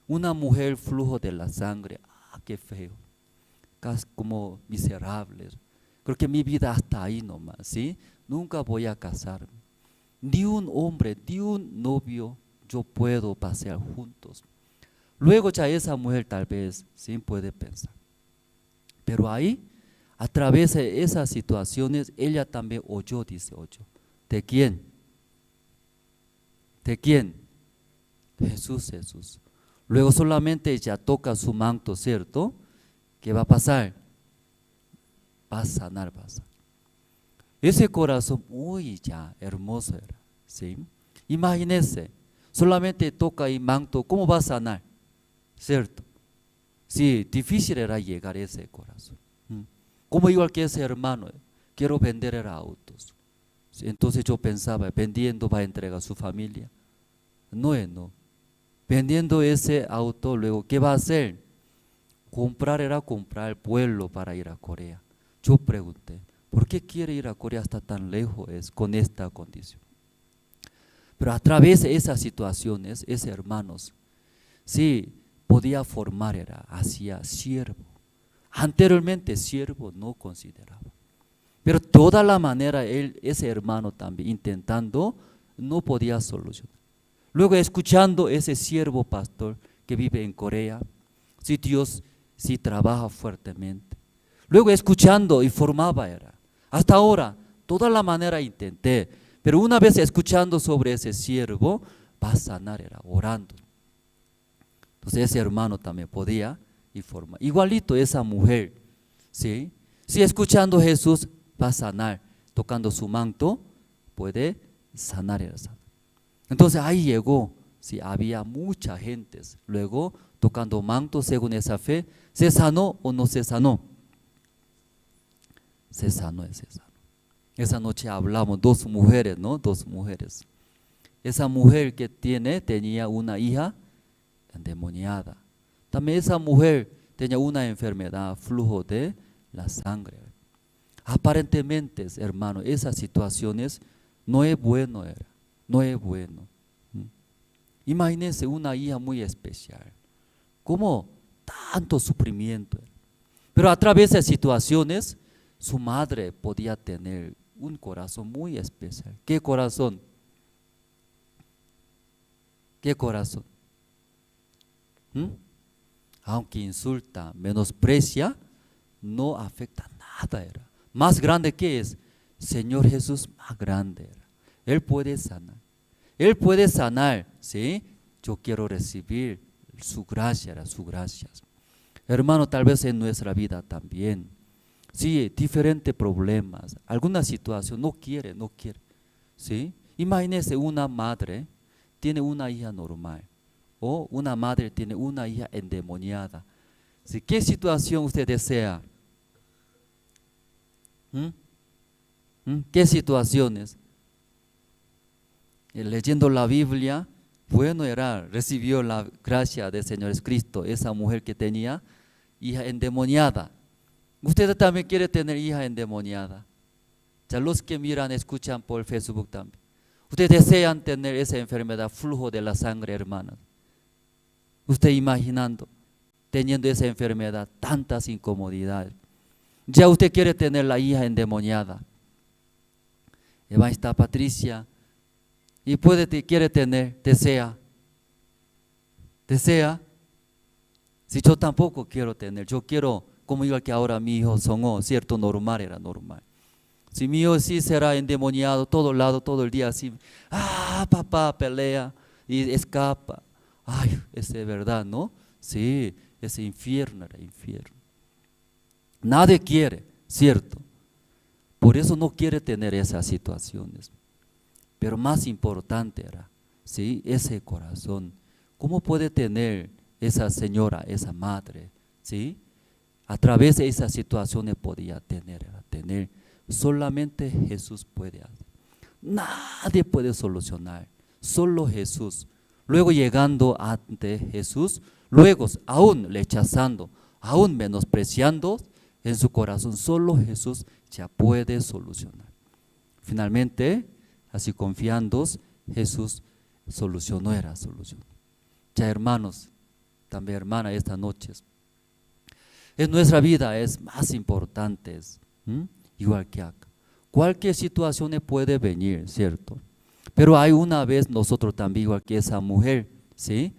Una mujer flujo de la sangre, qué feo, casi como miserable. Creo que mi vida hasta ahí nomás, ¿sí? Nunca voy a casarme. Ni un hombre, ni un novio yo puedo pasear juntos. Luego ya esa mujer tal vez sí puede pensar. Pero ahí, a través de esas situaciones, ella también oyó, dice, oyó. ¿De quién? ¿De quién? Jesús, Jesús. Luego solamente ella toca su manto, ¿cierto? ¿Qué va a pasar? Va a sanar, va a sanar. Ese corazón muy ya hermoso era, ¿sí? Imagínense, solamente toca el manto, ¿cómo va a sanar? ¿Cierto? Sí, difícil era llegar a ese corazón. Como igual que ese hermano, quiero vender autos. Sí, entonces yo pensaba, vendiendo va a entregar a su familia. No. Vendiendo ese auto, luego, ¿qué va a hacer? Comprar el vuelo para ir a Corea. Yo pregunté, ¿por qué quiere ir a Corea hasta tan lejos con esta condición? Pero a través de esas situaciones, esos hermanos, sí, podía formar, era hacia siervo. Anteriormente siervo no consideraba. Pero toda la manera, ese hermano también intentando, no podía solucionar. Luego escuchando ese siervo pastor que vive en Corea, si Dios sí trabaja fuertemente. Luego escuchando y formaba era. Hasta ahora, toda la manera intenté, pero una vez escuchando sobre ese siervo, va a sanar, era orando. Entonces ese hermano también podía y formar. Igualito esa mujer, ¿sí? Si escuchando Jesús va a sanar, tocando su manto, puede sanar, era sanar. Entonces ahí llegó, sí, había mucha gente. Luego, tocando manto según esa fe, ¿se sanó o no se sanó? Se sanó, se sanó. Esa noche hablamos, dos mujeres, ¿no? Dos mujeres. Esa mujer que tenía una hija endemoniada. También esa mujer tenía una enfermedad, flujo de la sangre. Aparentemente, hermano, esas situaciones no es bueno, no es bueno. Imagínense una hija muy especial, como tanto sufrimiento. Pero a través de situaciones, su madre podía tener un corazón muy especial. ¿Qué corazón? ¿Qué corazón? Aunque insulta, menosprecia, no afecta nada. Más grande que es, Señor Jesús más grande. Él puede sanar. Él puede sanar, ¿sí? Yo quiero recibir su gracia, su gracia. Hermano, tal vez en nuestra vida también. Sí, diferentes problemas, alguna situación, no quiere, ¿sí? Imagínese una madre tiene una hija normal o una madre tiene una hija endemoniada. ¿Sí? ¿Qué situación usted desea? ¿Qué situaciones? Leyendo la Biblia, bueno era, recibió la gracia del Señor Jesucristo, esa mujer que tenía hija endemoniada. Usted también quiere tener hija endemoniada. Ya los que miran, escuchan por Facebook también. Ustedes desean tener esa enfermedad, flujo de la sangre, hermana. Usted imaginando, teniendo esa enfermedad, tantas incomodidades. Ya usted quiere tener la hija endemoniada. Está Patricia y quiere tener, desea. Si yo tampoco quiero tener, yo quiero, como igual que ahora mi hijo sonó, cierto, normal, era normal. Si mi hijo sí será endemoniado, todo lado, todo el día así, papá pelea y escapa. Ay, es de verdad, ¿no? Sí, ese infierno era infierno. Nadie quiere, cierto. Por eso no quiere tener esas situaciones. Pero más importante era, ¿sí? Ese corazón. ¿Cómo puede tener esa señora, esa madre, ¿sí? A través de esas situaciones podía tener. Solamente Jesús puede hacer. Nadie puede solucionar, solo Jesús. Luego llegando ante Jesús, luego aún rechazando, aún menospreciando en su corazón, solo Jesús ya puede solucionar. Finalmente, así confiando, Jesús solucionó, Ya hermanos, también hermana, esta noche, en nuestra vida es más importante, igual que acá. Cualquier situación puede venir, ¿cierto? Pero hay una vez nosotros también, igual que esa mujer, ¿sí?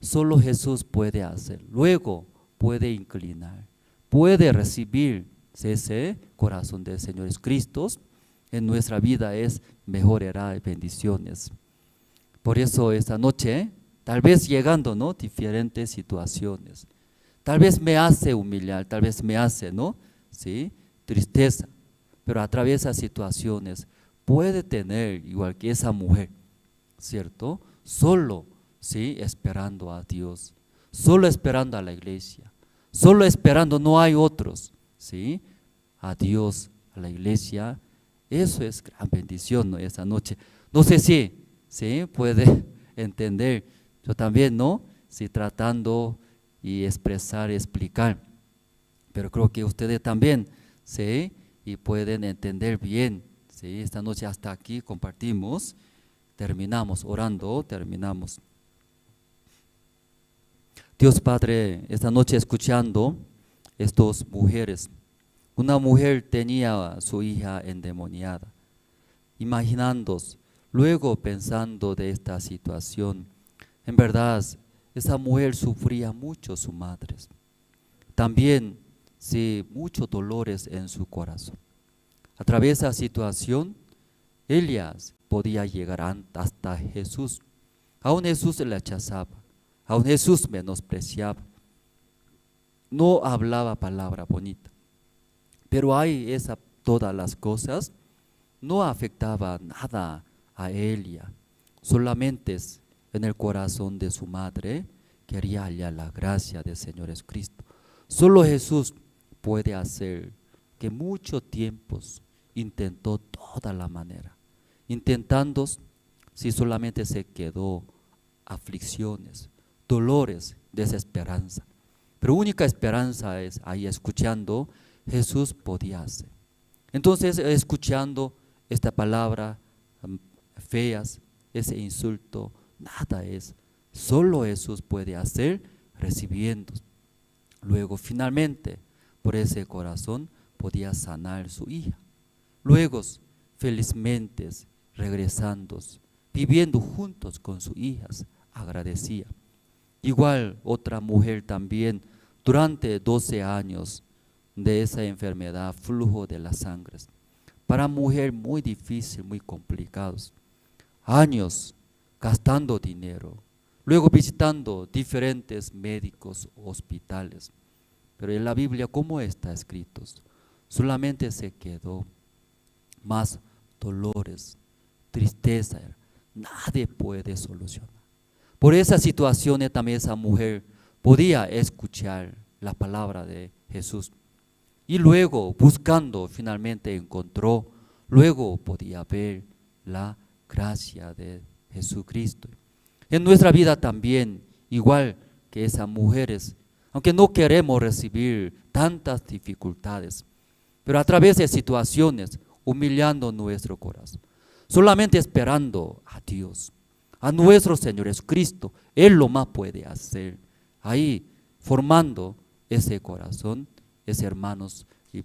Solo Jesús puede hacer. Luego puede inclinar, puede recibir ese corazón del Señor Jesucristo. En nuestra vida mejorará bendiciones. Por eso esta noche, tal vez llegando, ¿no? Diferentes situaciones. Tal vez me hace humillar, tal vez me hace, ¿no? ¿Sí? Tristeza. Pero a través de esas situaciones puede tener, igual que esa mujer, ¿cierto? Solo, ¿sí? Esperando a Dios, solo esperando a la iglesia, solo esperando, no hay otros, ¿sí? A Dios, a la iglesia. Eso es gran bendición, ¿no? Esa noche. No sé si, ¿sí? Puede entender. Yo también, ¿no? Sí, tratando y explicar. Pero creo que ustedes también, ¿sí? Y pueden entender bien, ¿sí? Esta noche hasta aquí compartimos terminamos orando, terminamos. Dios Padre, esta noche escuchando estas mujeres, una mujer tenía a su hija endemoniada, imaginando, luego pensando de esta situación, en verdad, esa mujer sufría mucho su madre. También, sí, muchos dolores en su corazón. A través de esa situación, Elías podía llegar hasta Jesús. Aún Jesús le rechazaba, aún Jesús menospreciaba. No hablaba palabra bonita. Pero ahí todas las cosas no afectaba nada a Elías. Solamente en el corazón de su madre quería hallar la gracia del Señor Jesucristo. Solo Jesús puede hacer que muchos tiempos intentó toda la manera. Intentando, si solamente se quedó aflicciones, dolores, desesperanza. Pero única esperanza es ahí escuchando, Jesús podía hacer. Entonces, escuchando esta palabra feas, ese insulto, nada es. Solo Jesús puede hacer recibiendo. Luego, finalmente, por ese corazón podía sanar su hija. Luego, felizmente, regresando, viviendo juntos con sus hijas, agradecía. Igual otra mujer también, durante 12 años de esa enfermedad, flujo de las sangres. Para mujer muy difícil, muy complicados. Años gastando dinero, luego visitando diferentes médicos, hospitales. Pero en la Biblia, ¿cómo está escrito? Solamente se quedó más dolores, tristeza, nadie puede solucionar. Por esas situaciones también esa mujer podía escuchar la palabra de Jesús y luego buscando finalmente encontró, luego podía ver la gracia de Jesucristo. En nuestra vida también, igual que esas mujeres, aunque no queremos recibir tantas dificultades, pero a través de situaciones, humillando nuestro corazón, solamente esperando a Dios, a nuestro Señor Jesucristo, Él lo más puede hacer. Ahí, formando ese corazón, es hermanos y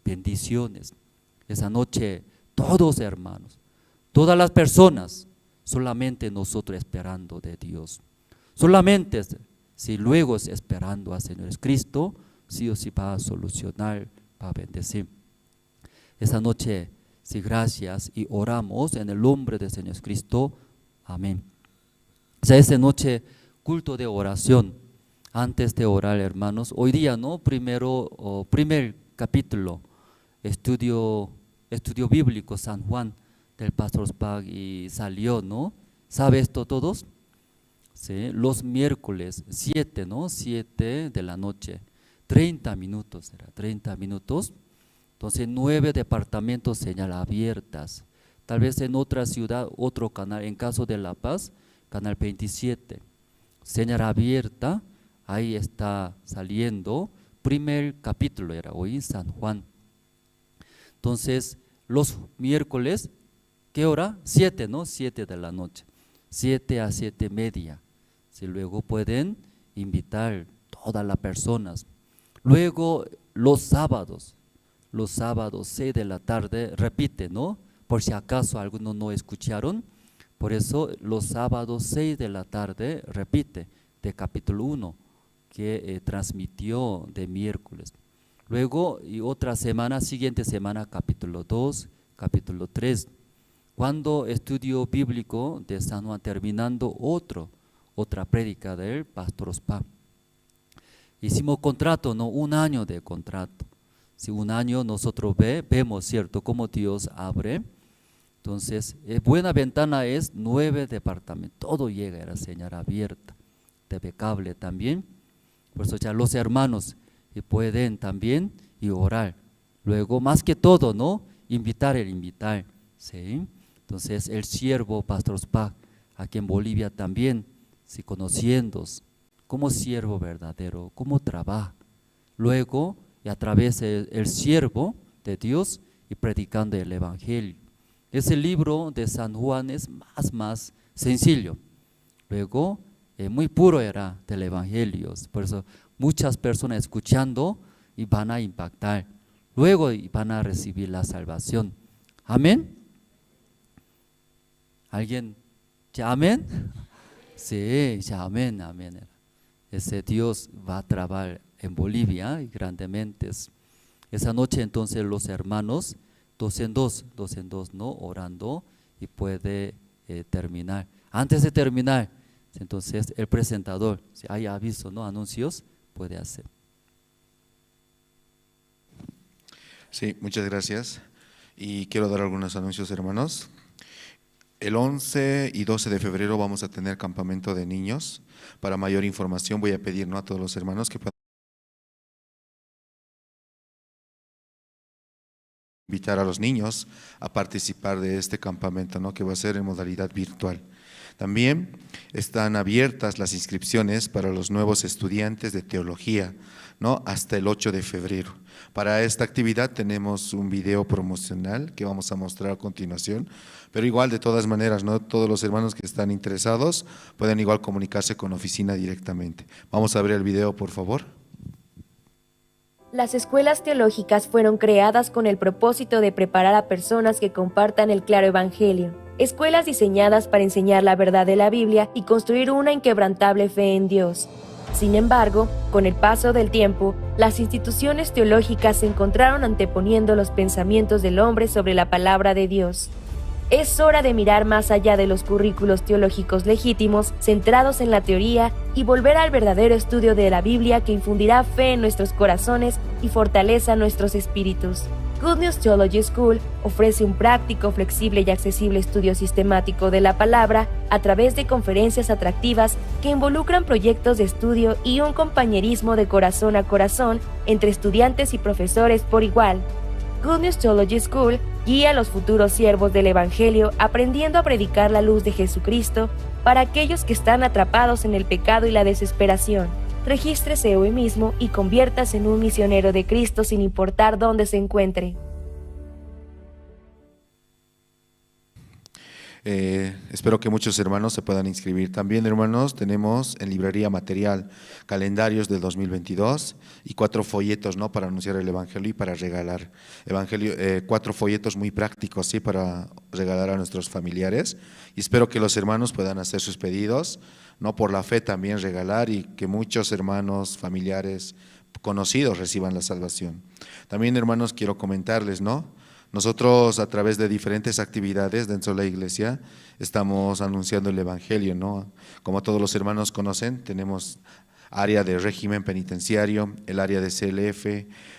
bendiciones. Esa noche, todos hermanos, todas las personas, solamente nosotros esperando de Dios. Solamente si luego es esperando al Señor Jesucristo, sí o sí va a solucionar, va a bendecir. Esa noche, sí, gracias y oramos en el nombre del Señor Jesucristo. Amén. O sea, esa noche, culto de oración. Antes de orar, hermanos, hoy día, ¿no? Primer capítulo, estudio bíblico San Juan del Pastor Spag y salió, ¿no? ¿Sabe esto todos? Sí, los miércoles 7, ¿no? 7 de la noche, 30 minutos, era 30 minutos. Entonces 9 departamentos señal abiertas. Tal vez en otra ciudad, otro canal, en caso de La Paz, canal 27, señal abierta, ahí está saliendo, primer capítulo era hoy en San Juan. Entonces, los miércoles, ¿qué hora? 7, ¿no? 7 de la noche, 7 a 7:30. Si luego pueden invitar todas las personas. Luego, los sábados 6 de la tarde, repite, ¿no? Por si acaso algunos no escucharon, por eso los sábados 6 de la tarde, repite, de capítulo 1, que transmitió de miércoles. Luego, y otra semana, siguiente semana, capítulo 2, capítulo 3. Cuando estudio bíblico de San Juan, terminando otra prédica del Pastor Spag. Hicimos contrato, ¿no? Un año de contrato. Si un año nosotros vemos, ¿cierto?, cómo Dios abre. Entonces, buena ventana es 9 departamentos, todo llega a la señal abierta, TV cable también. Por eso ya los hermanos pueden también y orar. Luego, más que todo, ¿no? Invitar, ¿sí? Entonces, el siervo Pastor Spag, aquí en Bolivia también, si conociendo como siervo verdadero, cómo trabaja. Luego, y a través del siervo de Dios y predicando el Evangelio. Ese libro de San Juan es más sencillo. Luego, muy puro era del Evangelio. Por eso muchas personas escuchando y van a impactar. Luego van a recibir la salvación. Amén. ¿Alguien? ¿Ya amén? Sí, ya amén, amén. Ese Dios va a trabajar en Bolivia y grandemente. Esa noche entonces los hermanos, dos en dos, ¿no? Orando y puede terminar. Antes de terminar, entonces el presentador, si hay aviso, ¿no? Anuncios, puede hacer. Sí, muchas gracias. Y quiero dar algunos anuncios, hermanos. El 11 y 12 de febrero vamos a tener campamento de niños. Para mayor información voy a pedir, ¿no?, a todos los hermanos que puedan invitar a los niños a participar de este campamento, ¿no?, que va a ser en modalidad virtual. También están abiertas las inscripciones para los nuevos estudiantes de teología, ¿no?, hasta el 8 de febrero. Para esta actividad tenemos un video promocional que vamos a mostrar a continuación, pero igual de todas maneras, ¿no?, todos los hermanos que están interesados pueden igual comunicarse con oficina directamente. Vamos a ver el video, por favor. Las escuelas teológicas fueron creadas con el propósito de preparar a personas que compartan el claro evangelio. Escuelas diseñadas para enseñar la verdad de la Biblia y construir una inquebrantable fe en Dios. Sin embargo, con el paso del tiempo, las instituciones teológicas se encontraron anteponiendo los pensamientos del hombre sobre la palabra de Dios. Es hora de mirar más allá de los currículos teológicos legítimos, centrados en la teoría, y volver al verdadero estudio de la Biblia que infundirá fe en nuestros corazones y fortaleza nuestros espíritus. Good News Theology School ofrece un práctico, flexible y accesible estudio sistemático de la palabra a través de conferencias atractivas que involucran proyectos de estudio y un compañerismo de corazón a corazón entre estudiantes y profesores por igual. Good News Theology School guía a los futuros siervos del Evangelio aprendiendo a predicar la luz de Jesucristo para aquellos que están atrapados en el pecado y la desesperación. Regístrese hoy mismo y conviértase en un misionero de Cristo sin importar dónde se encuentre. Espero que muchos hermanos se puedan inscribir. También, hermanos, tenemos en librería material calendarios del 2022 y 4 folletos, ¿no?, para anunciar el Evangelio y para regalar. 4 folletos muy prácticos, ¿sí?, para regalar a nuestros familiares. Y espero que los hermanos puedan hacer sus pedidos, ¿no?, por la fe también regalar, y que muchos hermanos, familiares, conocidos reciban la salvación. También, hermanos, quiero comentarles, ¿no?, nosotros a través de diferentes actividades dentro de la iglesia estamos anunciando el Evangelio, ¿no? Como todos los hermanos conocen, tenemos área de régimen penitenciario, el área de CLF,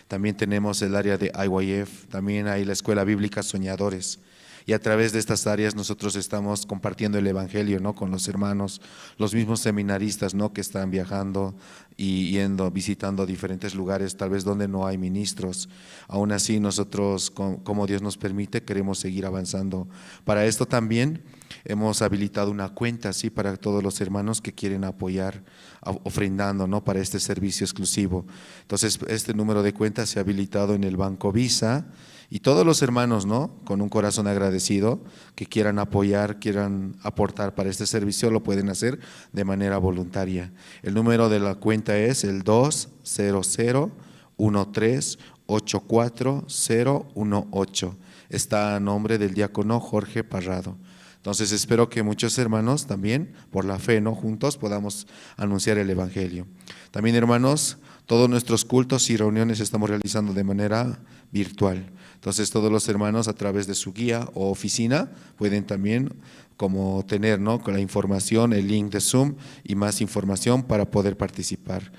también tenemos el área de IYF, también hay la Escuela Bíblica Soñadores. Y a través de estas áreas nosotros estamos compartiendo el Evangelio, ¿no?, con los hermanos, los mismos seminaristas, ¿no?, que están viajando y visitando diferentes lugares, tal vez donde no hay ministros. Aún así nosotros, como Dios nos permite, queremos seguir avanzando. Para esto también hemos habilitado una cuenta, ¿sí?, para todos los hermanos que quieren apoyar, ofrendando, ¿no?, para este servicio exclusivo. Entonces, este número de cuenta se ha habilitado en el Banco Visa. Y todos los hermanos, ¿no?, con un corazón agradecido, que quieran apoyar, quieran aportar para este servicio, lo pueden hacer de manera voluntaria. El número de la cuenta es el 200-1384-018. Está a nombre del diácono Jorge Parrado. Entonces espero que muchos hermanos también, por la fe, ¿no?, juntos podamos anunciar el Evangelio. También, hermanos, todos nuestros cultos y reuniones estamos realizando de manera virtual. Entonces todos los hermanos a través de su guía o oficina pueden también como tener, ¿no?, con la información, el link de Zoom y más información para poder participar.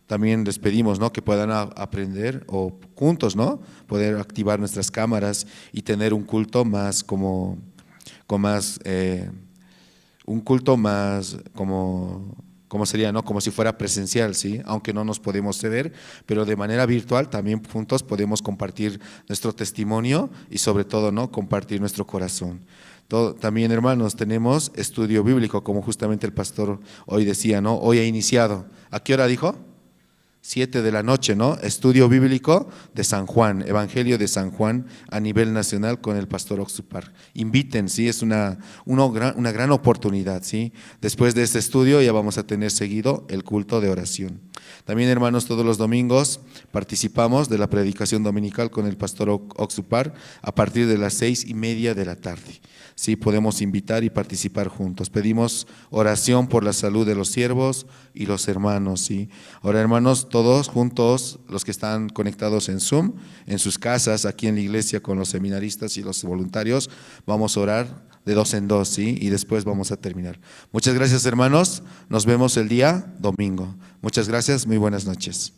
También les pedimos, ¿no?, que puedan aprender o juntos, ¿no?, poder activar nuestras cámaras y tener un culto más como sería, ¿no?, como si fuera presencial, ¿sí?, aunque no nos podemos ceder, pero de manera virtual también juntos podemos compartir nuestro testimonio y sobre todo, ¿no?, compartir nuestro corazón. También, hermanos, tenemos estudio bíblico, como justamente el pastor hoy decía, ¿no?, hoy ha iniciado. ¿A qué hora dijo? 7 de la noche, ¿no? Estudio bíblico de San Juan, Evangelio de San Juan a nivel nacional con el pastor Oxupar. Inviten, ¿sí? Es una gran oportunidad, ¿sí? Después de este estudio ya vamos a tener seguido el culto de oración. También, hermanos, todos los domingos participamos de la predicación dominical con el pastor Oxupar a partir de las 6:30 de la tarde. Sí, podemos invitar y participar juntos. Pedimos oración por la salud de los siervos y los hermanos, ¿sí? Ahora, hermanos, todos juntos, los que están conectados en Zoom, en sus casas, aquí en la iglesia con los seminaristas y los voluntarios, vamos a orar de 2 en 2, ¿sí? Y después vamos a terminar. Muchas gracias, hermanos. Nos vemos el día domingo. Muchas gracias, muy buenas noches.